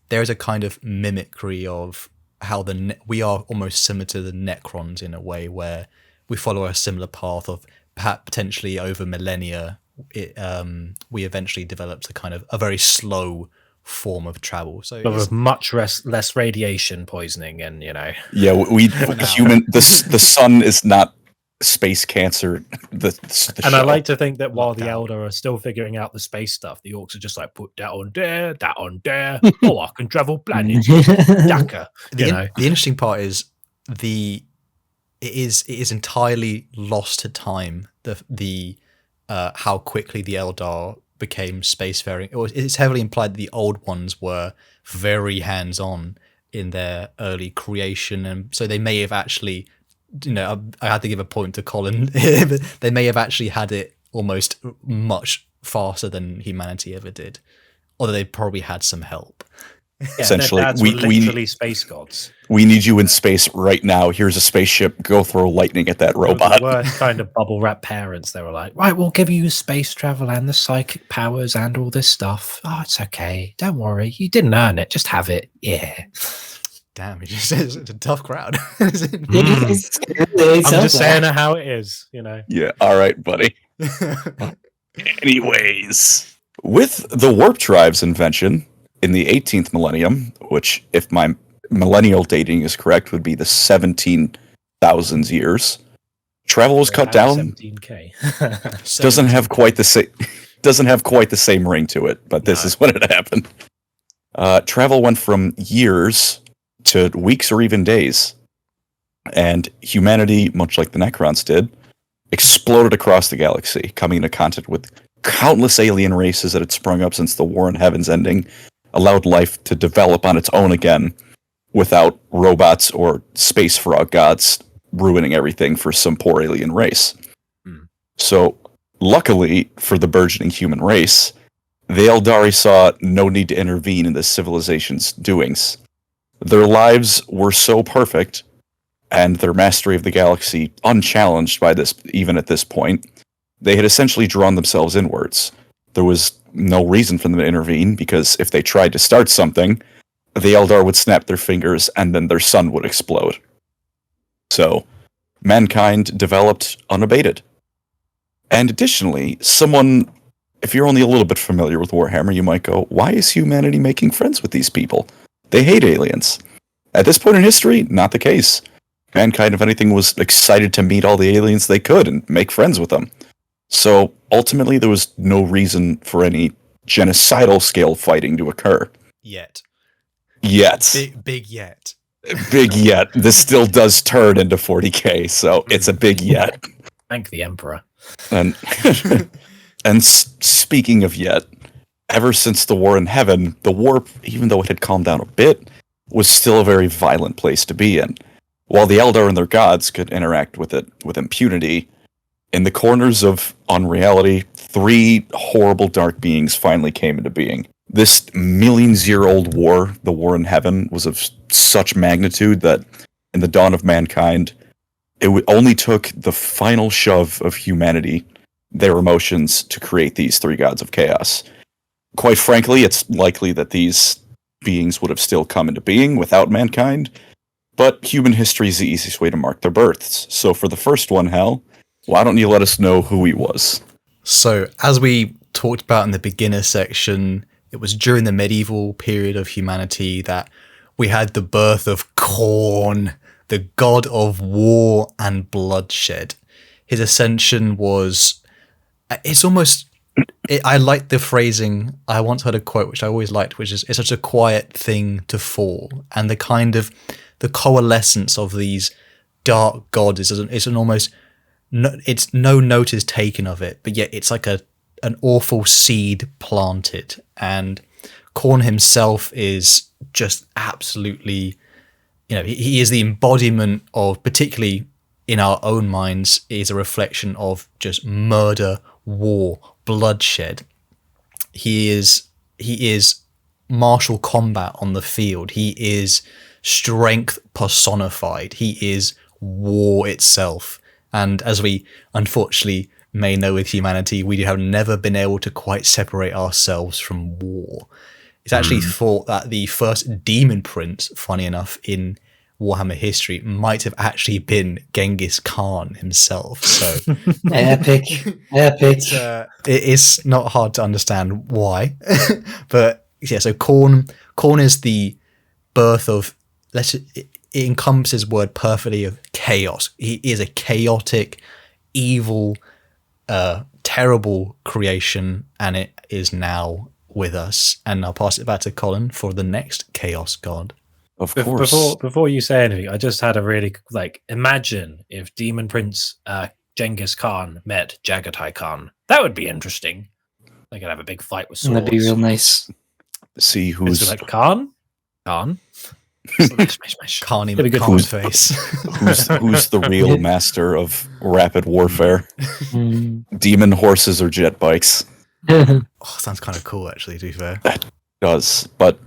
there is a kind of mimicry of how we are almost similar to the Necrons in a way, where we follow a similar path of perhaps potentially over millennia. We eventually developed a very slow form of travel, so with much less radiation poisoning, and yeah, the sun is not space cancer. The and I like to think that while the Eldar are still figuring out the space stuff, the Orcs are just like, put that on there. Oh, I can travel planets. Daka. The interesting part is it is entirely lost to time. The how quickly the Eldar became spacefaring. It's heavily implied that the old ones were very hands-on in their early creation, and so they may have actually, I had to give a point to Colin. They may have actually had it almost much faster than humanity ever did, although they probably had some help. Yeah, essentially, we literally space gods. We need you in space right now. Here's a spaceship. Go throw lightning at that robot. The worst kind of bubble wrap parents. They were like, right, we'll give you space travel and the psychic powers and all this stuff. Oh, it's okay. Don't worry. You didn't earn it. Just have it. Yeah. Damn, it's a tough crowd. I'm just saying how it is, Yeah, all right, buddy. Anyways, with the warp drive's invention in the 18th millennium, which, if my millennial dating is correct, would be the 17,000 years, travel was cut down. 17K. Doesn't have quite the same ring to it, but this is when it happened. Travel went from years to weeks or even days, and humanity, much like the Necrons did, exploded across the galaxy, coming into contact with countless alien races that had sprung up since the War in Heaven's ending, allowed life to develop on its own again, without robots or space frog gods ruining everything for some poor alien race. Hmm. So, luckily for the burgeoning human race, the Aeldari saw no need to intervene in this civilization's doings. Their lives were so perfect, and their mastery of the galaxy unchallenged by this, even at this point, they had essentially drawn themselves inwards. There was no reason for them to intervene, because if they tried to start something, the Eldar would snap their fingers and then their sun would explode. So, mankind developed unabated. And additionally, if you're only a little bit familiar with Warhammer, you might go, why is humanity making friends with these people? They hate aliens. At this point in history, not the case. Mankind, if anything, was excited to meet all the aliens they could and make friends with them. So, ultimately, there was no reason for any genocidal scale fighting to occur. Yet. Big yet. Big yet. This still does turn into 40k, so it's a big yet. Thank the Emperor. And speaking of yet, ever since the War in Heaven, the war, even though it had calmed down a bit, was still a very violent place to be in. While the Eldar and their gods could interact with it with impunity, in the corners of unreality, 3 horrible dark beings finally came into being. This millions-year-old war, the War in Heaven, was of such magnitude that in the dawn of mankind, it only took the final shove of humanity, their emotions, to create these 3 gods of chaos. Quite frankly, it's likely that these beings would have still come into being without mankind, but human history is the easiest way to mark their births. So for the first one, Hal, why don't you let us know who he was? So, as we talked about in the beginner section, it was during the medieval period of humanity that we had the birth of Khorne, the god of war and bloodshed. His ascension was... I like the phrasing. I once heard a quote, which I always liked, which is, it's such a quiet thing to fall. And the kind of... the coalescence of these dark gods is an almost... it's no notice taken of it, but yet it's like an awful seed planted. And Khorne himself is just absolutely, he is the embodiment of, particularly in our own minds, is a reflection of just murder, war, bloodshed. He is martial combat on the field. He is strength personified. He is war itself. And as we unfortunately may know with humanity, we have never been able to quite separate ourselves from war. It's actually thought that the first demon prince, funny enough, in Warhammer history might have actually been Genghis Khan himself. So epic. It is not hard to understand why. But yeah, so Khorne is the birth of, it encompasses word perfectly, of chaos. He is a chaotic, evil, terrible creation, and it is now with us. And I'll pass it back to Colin for the next chaos god. Of course. Before you say anything, I just had a really, imagine if Demon Prince Genghis Khan met Jagatai Khan. That would be interesting. They could have a big fight with swords. That'd be real nice. See who's... It's like Khan? Smash. Khan in It'd be good Khan's for face. who's the real master of rapid warfare? Demon horses or jet bikes? Oh, sounds kind of cool, actually, to be fair. That does. But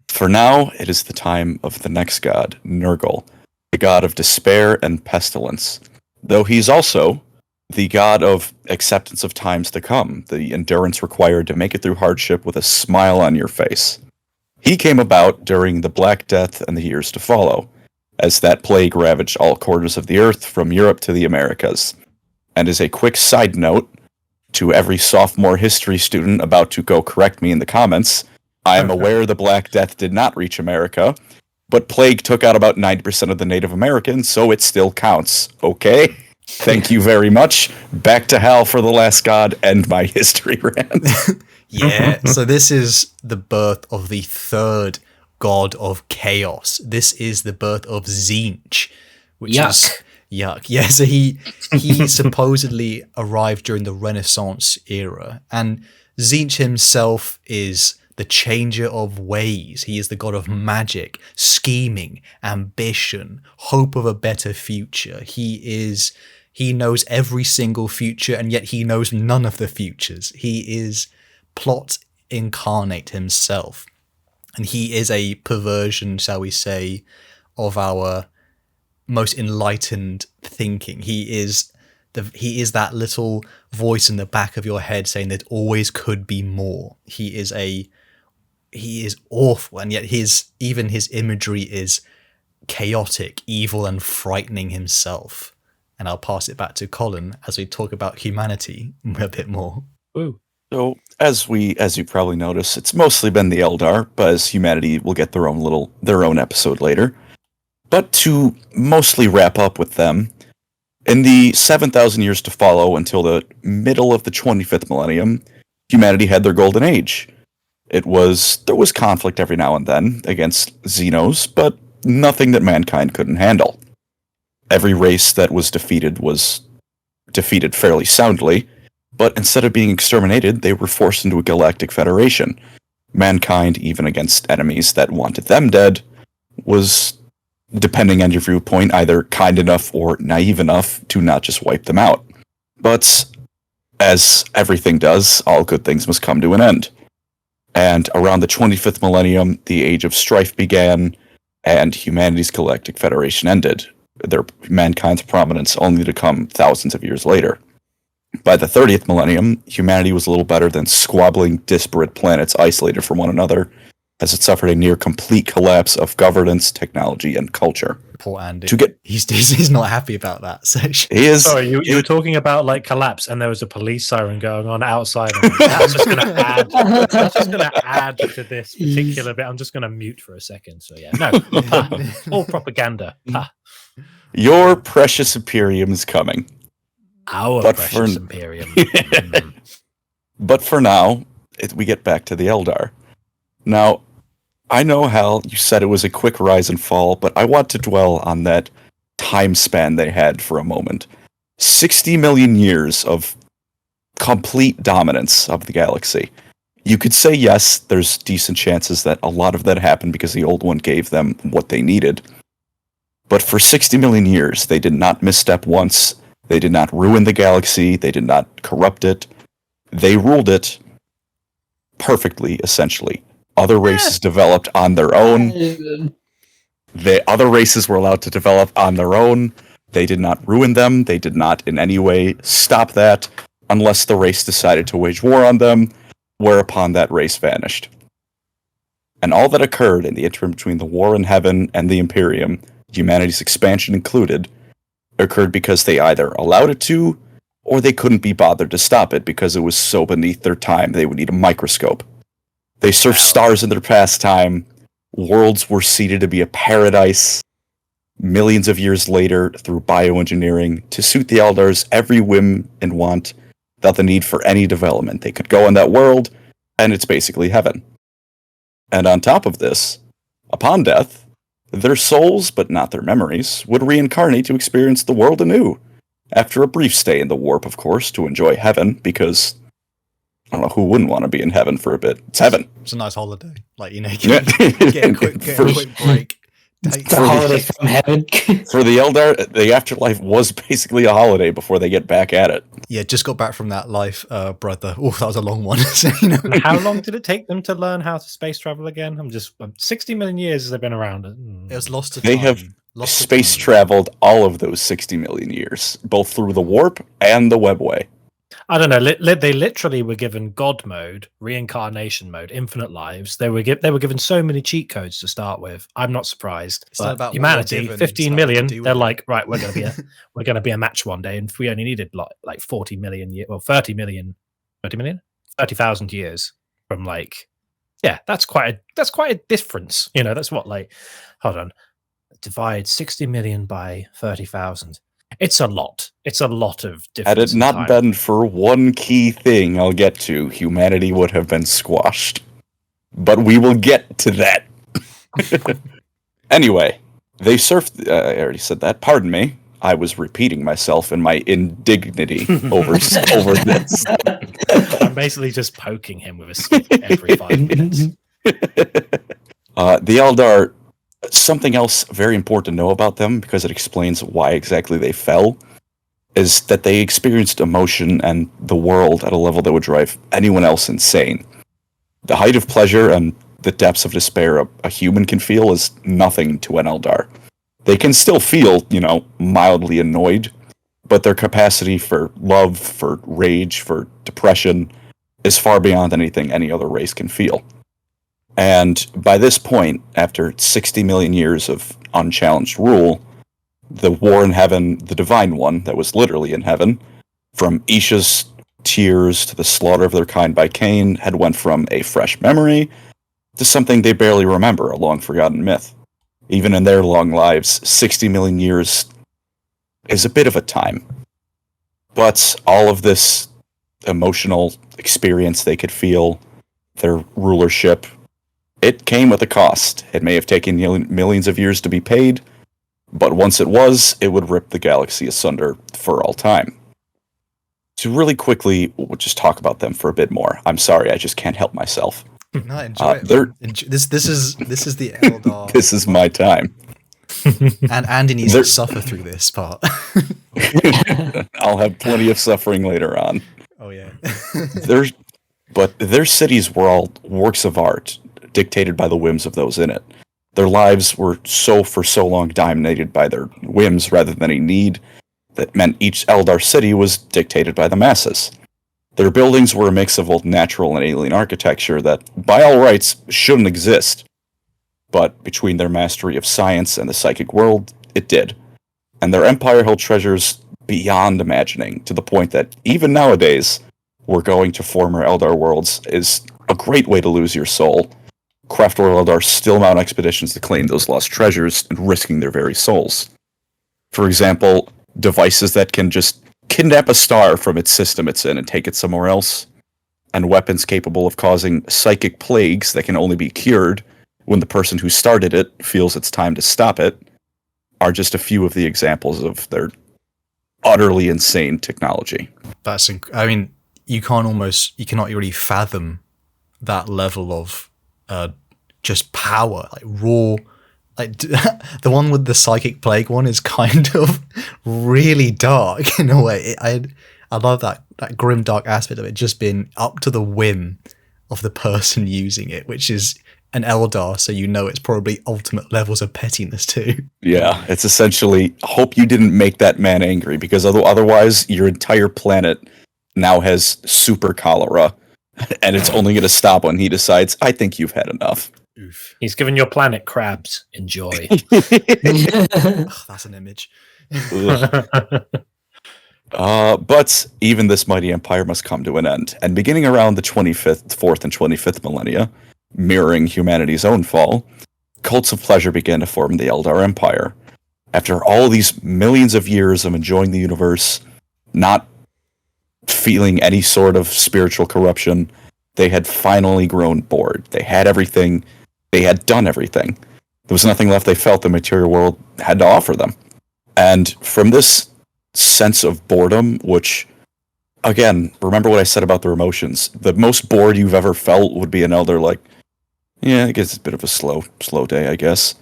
for now, it is the time of the next god, Nurgle, the god of despair and pestilence. Though he's also the god of acceptance of times to come, the endurance required to make it through hardship with a smile on your face. He came about during the Black Death and the years to follow, as that plague ravaged all corners of the earth from Europe to the Americas. And as a quick side note, to every sophomore history student about to go correct me in the comments, I am aware the Black Death did not reach America, but plague took out about 90% of the Native Americans, so it still counts, okay? Thank you very much. Back to Hal for the last god and my history rant. Yeah, so this is the birth of the third god of chaos. This is the birth of Tzeentch, which is yuck. Yeah, so he supposedly arrived during the Renaissance era, and Tzeentch himself is the changer of ways. He is the god of magic, scheming, ambition, hope of a better future. He knows every single future, and yet he knows none of the futures. He is plot incarnate himself. And he is a perversion, shall we say, of our most enlightened thinking. He is that little voice in the back of your head saying that always could be more. He is awful, and yet even his imagery is chaotic, evil, and frightening himself. And I'll pass it back to Colin as we talk about humanity a bit more. Ooh. So, as you probably notice, it's mostly been the Eldar, but as humanity will get their own episode later. But to mostly wrap up with them, in the 7,000 years to follow until the middle of the 25th millennium, humanity had their golden age. There was conflict every now and then against Xenos, but nothing that mankind couldn't handle. Every race that was defeated fairly soundly, but instead of being exterminated, they were forced into a galactic federation. Mankind, even against enemies that wanted them dead, was, depending on your viewpoint, either kind enough or naive enough to not just wipe them out. But, as everything does, all good things must come to an end. And around the 25th millennium, the Age of Strife began, and humanity's galactic federation ended. Mankind's prominence only to come thousands of years later. By the 30th millennium, humanity was a little better than squabbling, disparate planets isolated from one another, as it suffered a near complete collapse of governance, technology, and culture. Poor Andy. To get He's not happy about that section. he is. Sorry, you were talking about like collapse, and there was a police siren going on outside. That's just going to add to this particular bit. I'm just going to mute for a second. So yeah, no, all propaganda. Your precious Imperium is coming. Our But precious for- Imperium. But for now, we get back to the Eldar. Now, I know, Hal, you said it was a quick rise and fall, but I want to dwell on that time span they had for a moment. 60 million years of complete dominance of the galaxy. You could say, yes, there's decent chances that a lot of that happened because the old one gave them what they needed. But for 60 million years, they did not misstep once. They did not ruin the galaxy. They did not corrupt it. They ruled it perfectly, essentially. Other races developed on their own. Other races were allowed to develop on their own. They did not ruin them. They did not in any way stop that, unless the race decided to wage war on them, whereupon that race vanished. And all that occurred in the interim between the War in Heaven and the Imperium, humanity's expansion included, occurred because they either allowed it to, or they couldn't be bothered to stop it because it was so beneath their time they would need a microscope. They surfed stars in their pastime. Worlds were seeded to be a paradise. Millions of years later, through bioengineering, to suit the Eldar's every whim and want, without the need for any development. They could go in that world, and it's basically heaven. And on top of this, upon death, their souls, but not their memories, would reincarnate to experience the world anew, after a brief stay in the warp, of course, to enjoy heaven, because I don't know who wouldn't want to be in heaven for a bit. It's heaven. It's a nice holiday. Like, you know, Yeah. get a quick break. It's a holiday from heaven. For the Eldar, the afterlife was basically a holiday before they get back at it. Yeah, just got back from that life, brother. Oh, that was a long one. So, you know. And how long did it take them to learn how to space travel again? 60 million years they've been around. It was lost to They time. have Lost to space time. traveled all of those 60 million years, both through the warp and the webway. I don't know. They literally were given God mode, reincarnation mode, infinite lives. They were given so many cheat codes to start with. I'm not surprised. It's not But about what humanity, you're given, 15 it's about million. what you do They're with like, right, we're gonna be a match one day, and if we only needed like 40 million years, well, 30 million, 30,000 years from that's quite a difference. You know, that's what hold on, divide 60 million by 30,000. It's a lot. It's a lot of difference. Had it in not time. been for one key thing I'll get to, humanity would have been squashed. But we will get to that. Anyway, they surfed... I already said that. Pardon me. I was repeating myself in my indignity over this. I'm basically just poking him with a stick every 5 minutes. The Eldar, something else very important to know about them, because it explains why exactly they fell, is that they experienced emotion and the world at a level that would drive anyone else insane. The height of pleasure and the depths of despair a human can feel is nothing to an Eldar. They can still feel, mildly annoyed, but their capacity for love, for rage, for depression is far beyond anything any other race can feel. And by this point, after 60 million years of unchallenged rule, the war in heaven, the divine one that was literally in heaven, from Isha's tears to the slaughter of their kind by Cain, had went from a fresh memory to something they barely remember, a long-forgotten myth. Even in their long lives, 60 million years is a bit of a time. But all of this emotional experience they could feel, their rulership, it came with a cost. It may have taken millions of years to be paid, but once it was, it would rip the galaxy asunder for all time. To really quickly, we'll just talk about them for a bit more. I'm sorry, I just can't help myself. No, enjoy it. This is the Eldar. This is my time. And Andy needs to suffer through this part. I'll have plenty of suffering later on. Oh yeah. But their cities were all works of art, dictated by the whims of those in it. Their lives were for so long dominated by their whims rather than any need, that meant each Eldar city was dictated by the masses. Their buildings were a mix of both natural and alien architecture that, by all rights, shouldn't exist. But between their mastery of science and the psychic world, it did. And their empire held treasures beyond imagining, to the point that even nowadays, we're going to former Eldar worlds is a great way to lose your soul. Craftworld Eldar still mount expeditions to claim those lost treasures, and risking their very souls. For example, devices that can just kidnap a star from its system it's in and take it somewhere else, and weapons capable of causing psychic plagues that can only be cured when the person who started it feels it's time to stop it, are just a few of the examples of their utterly insane technology. You cannot really fathom that level of just power, like raw. Like the one with the psychic plague one is kind of really dark in a way. I love that grim dark aspect of it just being up to the whim of the person using it, which is an Eldar, so it's probably ultimate levels of pettiness too. Yeah, it's essentially, hope you didn't make that man angry, because otherwise your entire planet now has super cholera, and it's only going to stop when he decides, I think you've had enough. Oof. He's given your planet crabs. Enjoy. Ugh, that's an image. But even this mighty empire must come to an end, and beginning around the 4th and 25th millennia, mirroring humanity's own fall, cults of pleasure began to form in the Eldar Empire. After all these millions of years of enjoying the universe, not feeling any sort of spiritual corruption, they had finally grown bored. They had everything. They had done everything. There was nothing left they felt the material world had to offer them. And from this sense of boredom, which, again, remember what I said about their emotions. The most bored you've ever felt would be an Eldar like, yeah, I guess it's a bit of a slow day, I guess.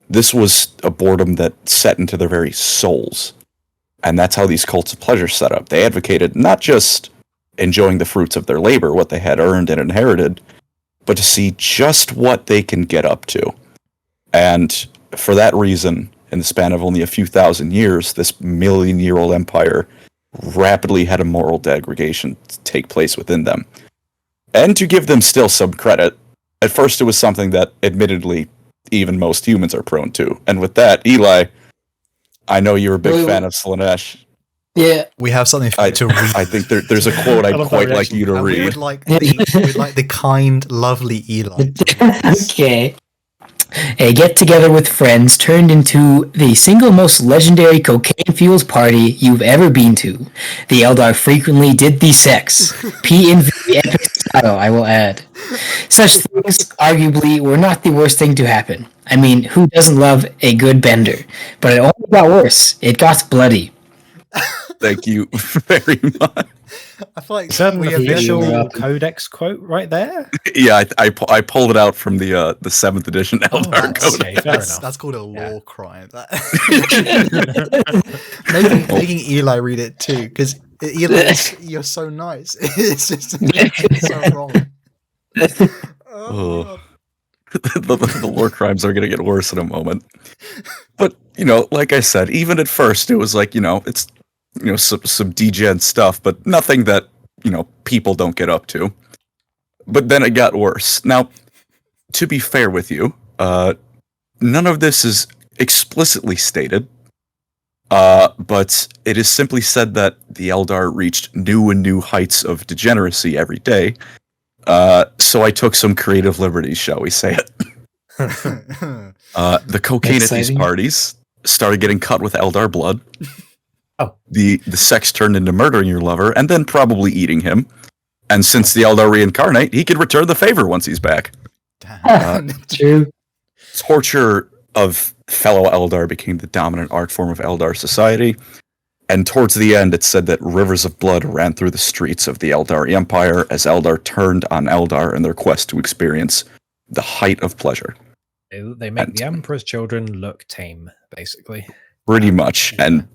This was a boredom that set into their very souls. And that's how these cults of pleasure set up. They advocated not just enjoying the fruits of their labor, what they had earned and inherited, but to see just what they can get up to. And for that reason, in the span of only a few thousand years, this million-year-old empire rapidly had a moral degradation take place within them. And to give them still some credit, at first it was something that, admittedly, even most humans are prone to. And with that, Eli, I know you're a big fan of Slaanesh. Yeah. We have something for you to read. I think there's a quote I'd quite like you to read. We would like the kind, lovely Eli. Okay. A get-together with friends turned into the single most legendary cocaine-fueled party you've ever been to. The Eldar frequently did the sex. P in the epic style, I will add. Such things, arguably, were not the worst thing to happen. I mean, who doesn't love a good bender? But it only got worse. It got bloody. Thank you very much. I feel like Is that an we have official welcome. codex quote right there? Yeah, I pulled it out from the 7th edition Eldar that's, Codex. okay, fair enough. that's called a Yeah. law crime. Making Eli read it too, because Eli, you're so nice. It's just so wrong. Ugh. God. The lore crimes are going to get worse in a moment. But, like I said, even at first, it was like, it's, some degen stuff, but nothing that, people don't get up to. But then it got worse. Now, to be fair with you, none of this is explicitly stated, but it is simply said that the Eldar reached new and new heights of degeneracy every day. So I took some creative liberties, shall we say it. The cocaine at these Exciting. parties started getting cut with Eldar blood. Oh. The sex turned into murdering your lover and then probably eating him. And since the Eldar reincarnate, he could return the favor once he's back. Damn. True. Torture of fellow Eldar became the dominant art form of Eldar society. And towards the end, it said that rivers of blood ran through the streets of the Eldari Empire as Eldar turned on Eldar in their quest to experience the height of pleasure. They make the Emperor's children look tame, basically. Pretty much. And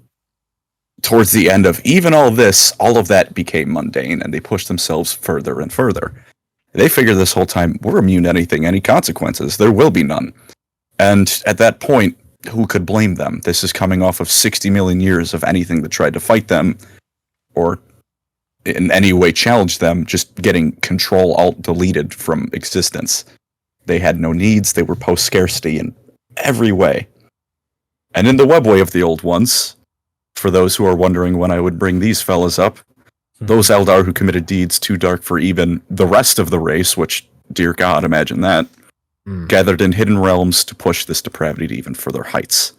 towards the end of even all this, all of that became mundane, and they pushed themselves further and further. They figured this whole time, we're immune to anything, any consequences. There will be none. And at that point, who could blame them? This is coming off of 60 million years of anything that tried to fight them, or in any way challenge them, just getting Control Alt deleted from existence. They had no needs, they were post-scarcity in every way. And in the webway of the old ones, for those who are wondering when I would bring these fellas up, those Eldar who committed deeds too dark for even the rest of the race, which, dear God, imagine that, gathered in hidden realms to push this depravity to even further heights.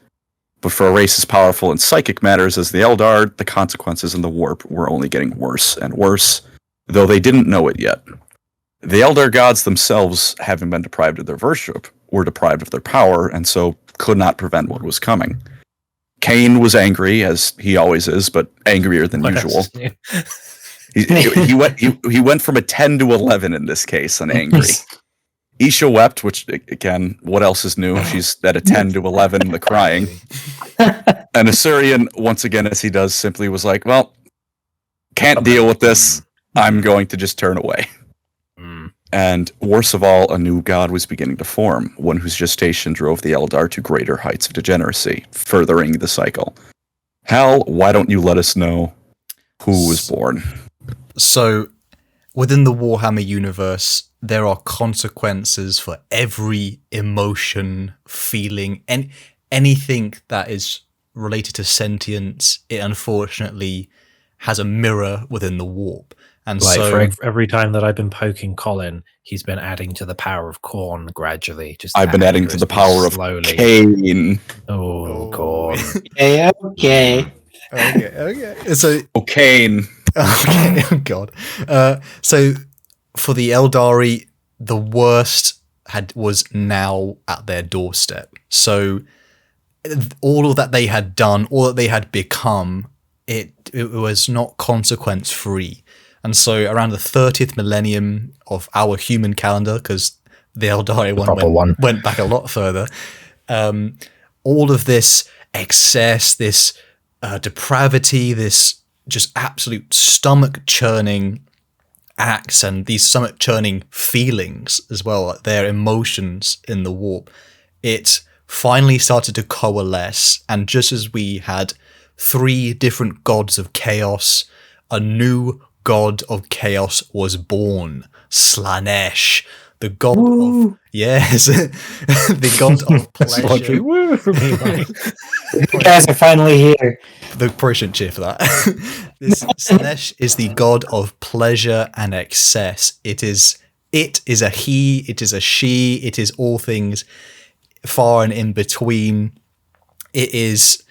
But for a race as powerful in psychic matters as the Eldar, the consequences in the warp were only getting worse and worse, though they didn't know it yet. The Eldar gods themselves, having been deprived of their worship, were deprived of their power, and so could not prevent what was coming. Cain was angry, as he always is, but angrier than usual. He went from a 10 to 11 in this case, and angry. Isha wept, which, again, what else is new? She's at a 10 to 11 in the crying. And Assyrian, once again, as he does, simply was like, well, can't deal with this. I'm going to just turn away. And worst of all, a new god was beginning to form, one whose gestation drove the Eldar to greater heights of degeneracy, furthering the cycle. Hal, why don't you let us know who was born? So, within the Warhammer universe, there are consequences for every emotion, feeling, and anything that is related to sentience. It unfortunately has a mirror within the warp. And Like so, for every time that I've been poking Colin, he's been adding to the power of Corn gradually. I've been adding to the power of Cain. Oh, Corn. Okay, okay. okay. So, Cain. okay, oh god. So for the Eldari, the worst was now at their doorstep. So all that they had done, all that they had become, it was not consequence free. And so around the 30th millennium of our human calendar, because the Eldari one went back a lot further, all of this excess, this depravity, this just absolute stomach-churning acts and these stomach-churning feelings as well, like their emotions in the warp, it finally started to coalesce. And just as we had 3 different gods of chaos, a new god of chaos was born, Slaanesh, the god of the god of pleasure. Woo for me, You guys are finally here. The probably shouldn't cheer for that. This Slaanesh is the god of pleasure and excess. It is a he, it is a she, it is all things far and in between. It is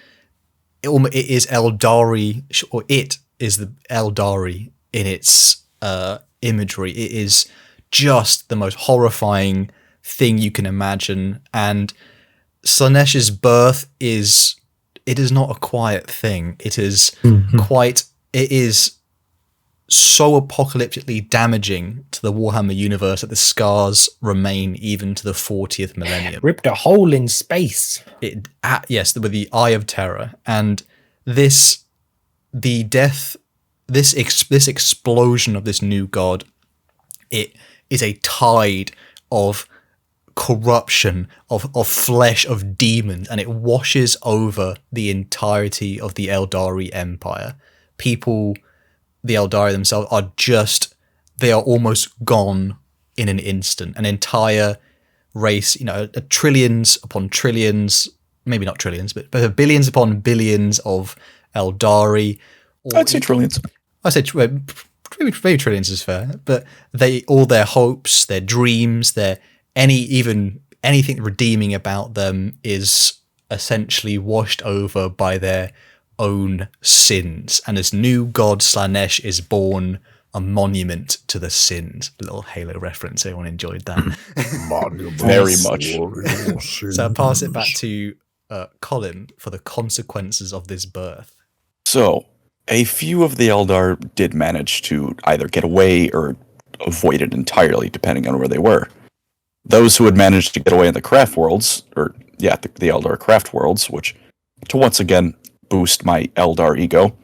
Eldari, or it is the Eldari in its imagery. It is just the most horrifying thing you can imagine, and Slaanesh's birth is it is not a quiet thing. It is it is so apocalyptically damaging to the Warhammer universe that the scars remain even to the 40th millennium. Ripped a hole in space. Yes, with the Eye of Terror. And this explosion of this new god, it is a tide of corruption, of flesh, of demons, and it washes over the entirety of the Aeldari Empire. People, the Aeldari themselves, they are almost gone in an instant. An entire race, trillions upon trillions, maybe not trillions, but billions upon billions of Aeldari. I'd say trillions. I said maybe trillions is fair, but all their hopes, their dreams, anything redeeming about them is essentially washed over by their own sins. And as new god Slaanesh is born, a monument to the sins. A little Halo reference. Everyone enjoyed that. Very much. So I'll pass it back to Colin for the consequences of this birth. So, a few of the Eldar did manage to either get away or avoid it entirely, depending on where they were. Those who had managed to get away in the craft worlds, the Eldar craft worlds, which, to once again boost my Eldar ego,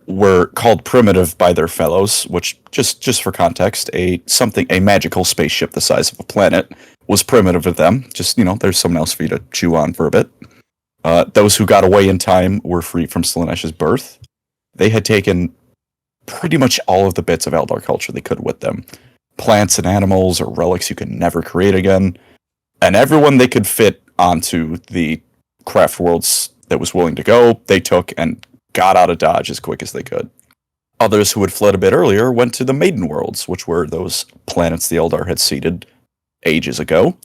were called primitive by their fellows, which, just for context, a magical spaceship the size of a planet was primitive to them. Just, there's someone else for you to chew on for a bit. Those who got away in time were free from Slaanesh's birth. They had taken pretty much all of the bits of Eldar culture they could with them. Plants and animals or relics you could never create again. And everyone they could fit onto the craft worlds that was willing to go, they took and got out of Dodge as quick as they could. Others who had fled a bit earlier went to the Maiden Worlds, which were those planets the Eldar had seeded ages ago,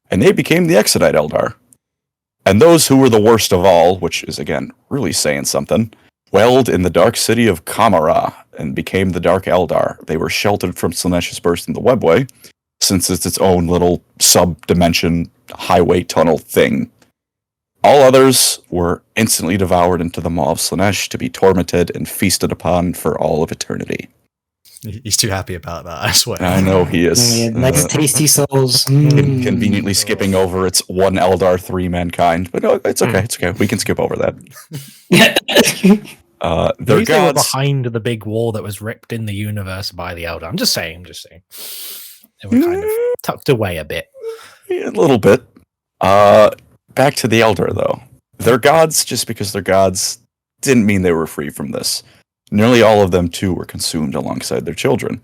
and they became the Exodite Eldar. And those who were the worst of all, which is again really saying something, dwelled in the dark city of Kamara and became the Dark Eldar. They were sheltered from Slaanesh's burst in the webway, since it's its own little sub-dimension highway tunnel thing. All others were instantly devoured into the maw of Slaanesh to be tormented and feasted upon for all of eternity. He's too happy about that, I swear. I know he is. Nice tasty souls. Conveniently skipping over its one Eldar, 3 mankind. But no, it's okay. It's okay. We can skip over that. Their Maybe they were gods. behind the big wall that was ripped in the universe by the Eldar. I'm just saying. They were kind of tucked away a bit. A little bit. Back to the Eldar, though. Their gods, just because they're gods, didn't mean they were free from this. Nearly all of them, too, were consumed alongside their children.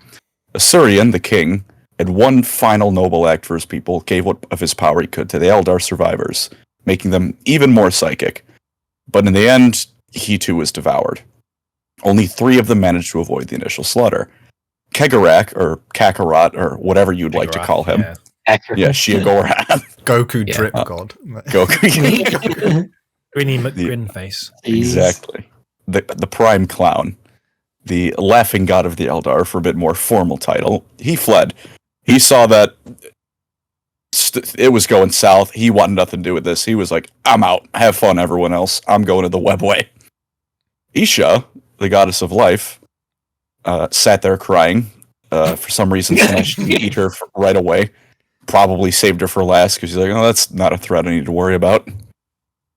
Asurion, the king, had one final noble act for his people, gave what of his power he could to the Eldar survivors, making them even more psychic. But in the end, he too was devoured. Only 3 of them managed to avoid the initial slaughter. Kegarak, or Kakarot, or whatever you'd like to call him. Yeah, Shiagorath. Goku drip god. Goku. Grinny McGrin face. Exactly. The prime clown, the laughing god of the Eldar, for a bit more formal title, he fled. He saw that it was going south. He wanted nothing to do with this. He was like, I'm out. Have fun, everyone else. I'm going to the webway. Isha, the goddess of life, sat there crying. For some reason, Slaanesh didn't eat her right away. Probably saved her for last, because he's like, oh, that's not a threat I need to worry about.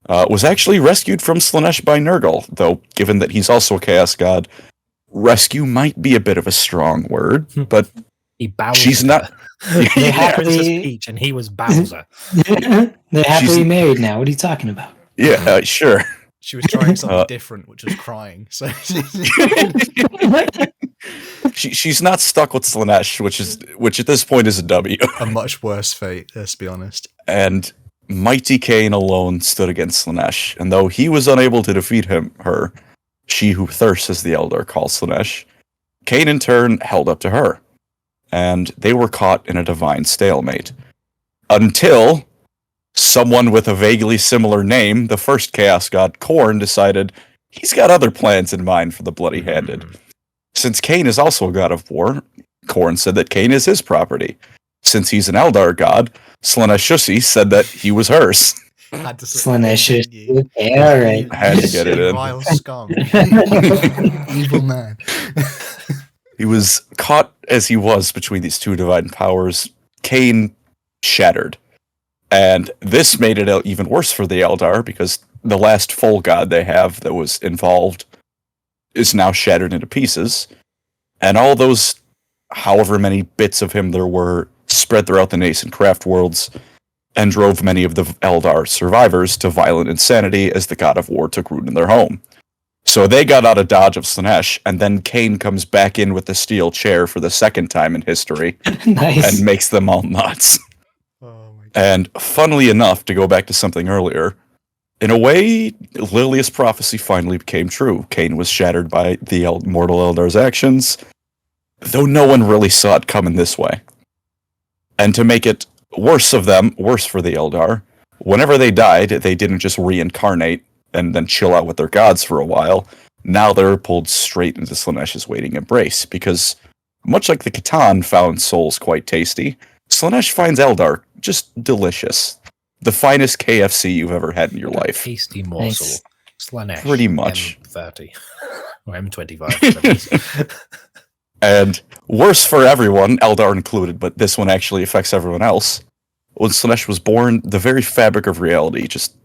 Was actually rescued from Slaanesh by Nurgle, though given that he's also a chaos god, rescue might be a bit of a strong word, but she's not. Yeah, Princess Peach, and he was Bowser. They're happily married now. What are you talking about? Yeah, sure. She was trying something different, which was crying. So she's not stuck with Slaanesh, which at this point is a W. A much worse fate, let's be honest. And mighty Cain alone stood against Slaanesh, and though he was unable to defeat her, she who thirsts, as the Eldar calls Slaanesh, Cain in turn held up to her, and they were caught in a divine stalemate. Until someone with a vaguely similar name, the first Chaos God, Khorne, decided he's got other plans in mind for the Bloody-Handed. Since Cain is also a god of war, Khorne said that Cain is his property. Since he's an Eldar god, Slaanesh said that he was hers. Had to slip it in, Slaanesh. didn't you? Yeah, all right. I had to get it in. Vile scum. Evil man. He was caught as he was between these two divine powers. Cain shattered. And this made it even worse for the Eldar, because the last full god they have that was involved is now shattered into pieces. And all those, however many bits of him there were, spread throughout the nascent craft worlds and drove many of the Eldar survivors to violent insanity as the god of war took root in their home. So they got out of dodge of Slaanesh, and then Cain comes back in with the steel chair for the second time in history Nice. and makes them all nuts. Oh my god. And funnily enough, to go back to something earlier, in a way, Lilia's prophecy finally became true. Cain was shattered by the mortal Eldar's actions, though no one really saw it coming this way. And to make it worse for the Eldar, whenever they died, they didn't just reincarnate and then chill out with their gods for a while. Now they're pulled straight into Slaanesh's waiting embrace, because much like the Catan found souls quite tasty, Slaanesh finds Eldar just delicious. The finest KFC you've ever had in your life. Tasty morsel. Nice. Slaanesh. Pretty much. M30. Or M25. And worse for everyone, Eldar included, but this one actually affects everyone else. When Slaanesh was born, the very fabric of reality just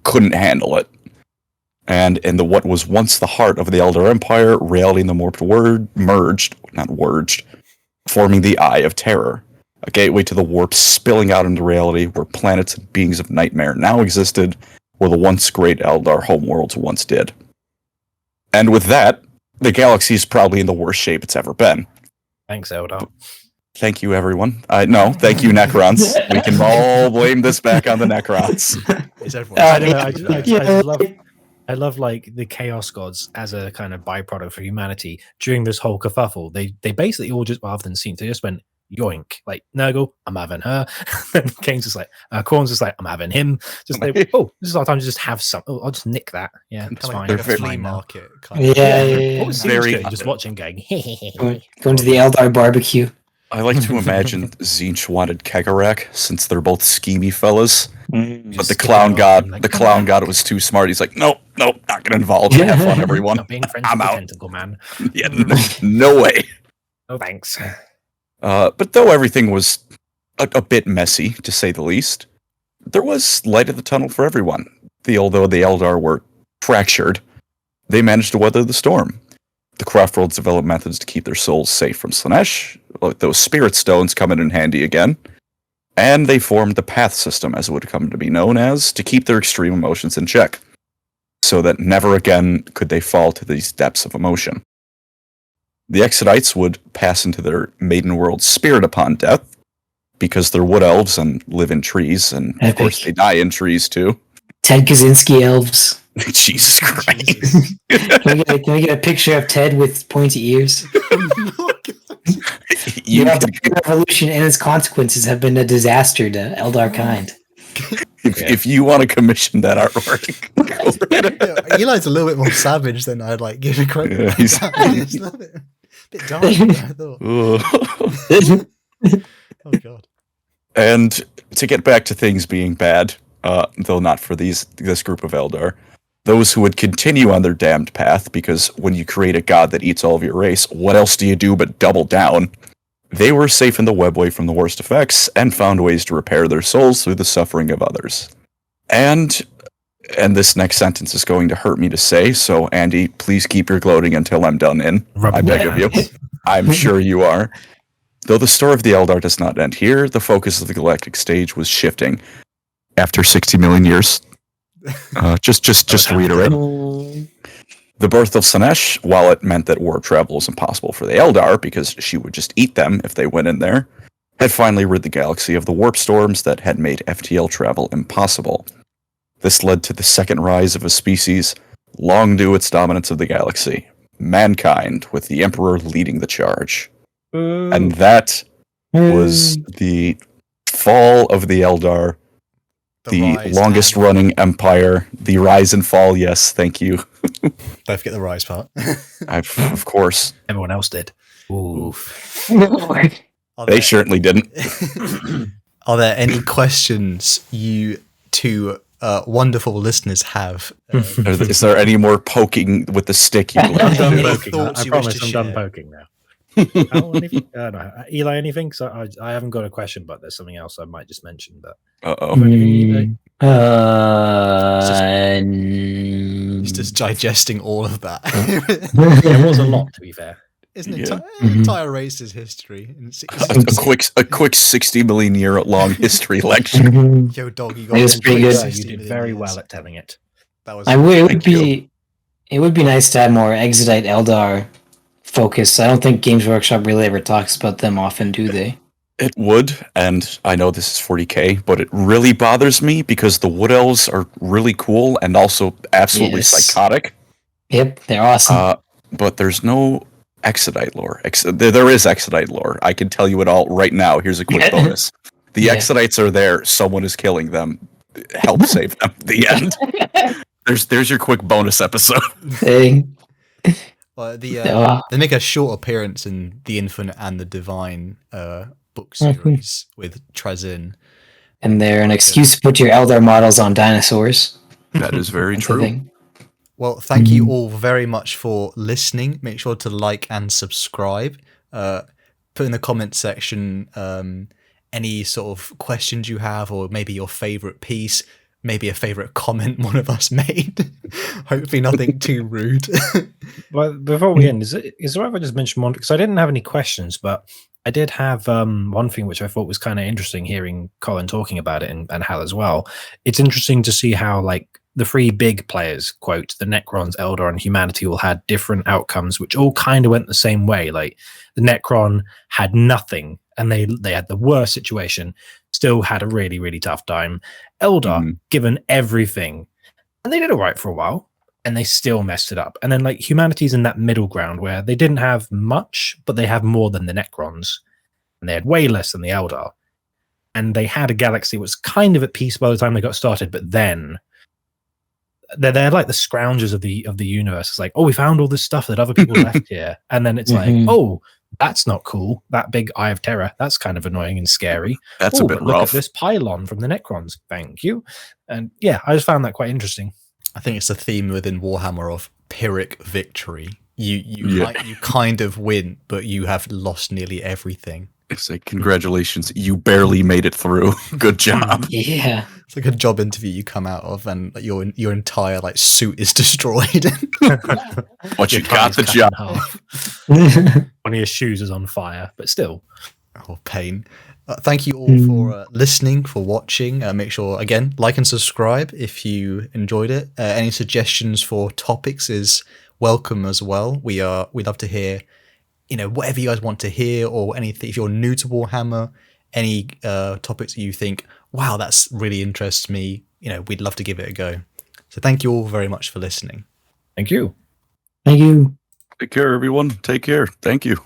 couldn't handle it. And in what was once the heart of the Eldar Empire, reality and the warped word merged, forming the Eye of Terror, a gateway to the warp spilling out into reality where planets and beings of nightmare now existed, where the once great Eldar homeworlds once did. And with that, the galaxy is probably in the worst shape it's ever been. Thanks, Eldar. Thank you, everyone. No, thank you, Necrons. We can all blame this back on the Necrons. Is everyone? I don't know. I love like the Chaos Gods as a kind of byproduct for humanity during this whole kerfuffle. They basically all just, rather than seem to, just went yoink. Like Nurgle, I'm having her. Then Kane's just like, Corn's just like, I'm having him. Just like, oh, this is our time to just have some. Oh, I'll just nick that. Yeah, it's Kind fine. of They're like a very- flea now. market. Kind of. Yeah. What was Very- very just watching, going. Going to the Eldar barbecue. I like to imagine Tzeentch wanted Kegarak, since they're both schemy fellas. But the clown god was too smart. He's like, nope, not gonna involve you. Have fun, everyone. Not being friends I'm with the out. Tentacle Man. Yeah, no way. Oh, thanks. But though everything was a bit messy, to say the least, there was light at the tunnel for everyone. Although the Eldar were fractured, they managed to weather the storm. The Craftworlds developed methods to keep their souls safe from Slaanesh, like those spirit stones coming in handy again. And they formed the path system, as it would come to be known as, to keep their extreme emotions in check, so that never again could they fall to these depths of emotion. The Exodites would pass into their maiden world spirit upon death, because they're wood elves and live in trees, and of Epic. course they die in trees too. Ted Kaczynski elves. Jesus Christ. Jesus. Can we get a picture of Ted with pointy ears? You The can- Eldar revolution and its consequences have been a disaster to Eldar kind. if you want to commission that artwork, Yeah, Eli's a little bit more savage than I'd like give a credit. Yeah, He's a little bit darker than I thought. Ugh. Oh god. And to get back to things being bad, though not for this group of Eldar, those who would continue on their damned path, because when you create a god that eats all of your race, what else do you do but double down? They were safe in the webway from the worst effects, and found ways to repair their souls through the suffering of others. And this next sentence is going to hurt me to say, so Andy, please keep your gloating until I'm done in. I beg of you. I'm sure you are. Though the story of the Eldar does not end here, the focus of the galactic stage was shifting. After 60 million years. Just to reiterate. The birth of Slaanesh, while it meant that warp travel was impossible for the Eldar, because she would just eat them if they went in there, had finally rid the galaxy of the warp storms that had made FTL travel impossible. This led to the second rise of a species long due its dominance of the galaxy, mankind, with the Emperor leading the charge. And that was the fall of the Eldar, the rise longest and- running empire, the rise and fall. Yes, thank you. Don't forget the rise part. Of course, Everyone else did. Ooh. Are they there- certainly didn't. Are there any questions you two wonderful listeners have. Is there any more poking with the stick you'd I'm like done to do? Thoughts poking. I you wish promise to I'm done share? poking now. Oh, anything? No. Eli, anything? Because I haven't got a question, but there's something else I might just mention. But Uh-oh. anything, He's just digesting all of that. there was a lot, to be fair. Isn't Yeah. it? Entire race's history. A quick 60 million year long history lecture. Yo, dog, you It got was pretty good. 60 You did million very years. well at telling it. That was. It would Thank you. be. It would be nice to have more Exodite Eldar focus. I don't think Games Workshop really ever talks about them often, do they? It would, and I know this is 40k, but it really bothers me because the Wood Elves are really cool and also absolutely Yes. psychotic. Yep, they're awesome. But there's no Exodite lore. There is Exodite lore. I can tell you it all right now. Here's a quick bonus. The Yeah. Exodites are there. Someone is killing them. Help save them. The end. There's your quick bonus episode. Thing. Well, Oh, they make a short appearance in the Infinite and the Divine book series with Trazin. and they're an excuse to put your Eldar models on dinosaurs. That is very That's the true. thing. Well, thank you all very much for listening. Make sure to like and subscribe. Put in the comment section any sort of questions you have, or maybe your favorite piece, maybe a favorite comment one of us made. Hopefully nothing too rude. Well, before we end, is it right if I just mention one? Because I didn't have any questions, but I did have one thing which I thought was kind of interesting, hearing Colin talking about it and Hal as well. It's interesting to see how, like, the three big players, quote, the Necrons, Eldar, and Humanity, all had different outcomes, which all kind of went the same way. Like, the Necron had nothing, and they had the worst situation, still had a really, really tough time. Eldar, given everything, and they did all right for a while, and they still messed it up. And then, like, Humanity's in that middle ground where they didn't have much, but they have more than the Necrons, and they had way less than the Eldar. And they had a galaxy that was kind of at peace by the time they got started, but then they're like the scroungers of the universe. It's like, oh, we found all this stuff that other people left here, and then it's like, oh, that's not cool. That big Eye of Terror, that's kind of annoying and scary. That's a bit but look rough. at this pylon from the Necrons. Thank you. And yeah, I just found that quite interesting. I think it's a theme within Warhammer of Pyrrhic victory. You Yeah. you kind of win, but you have lost nearly everything. It's like, congratulations, you barely made it through. Good job. Yeah. It's like a job interview you come out of, and your entire like suit is destroyed. But you Your got tie's the cut in job. half. One of your shoes is on fire, but still. Oh, pain. Thank you all for listening, for watching. Make sure, again, like and subscribe if you enjoyed it. Any suggestions for topics is welcome as well. We love to hear, whatever you guys want to hear, or anything. If you're new to Warhammer, any topics that you think, wow, that's really interests me, we'd love to give it a go. So thank you all very much for listening. Thank you. Thank you. Take care, everyone. Take care. Thank you.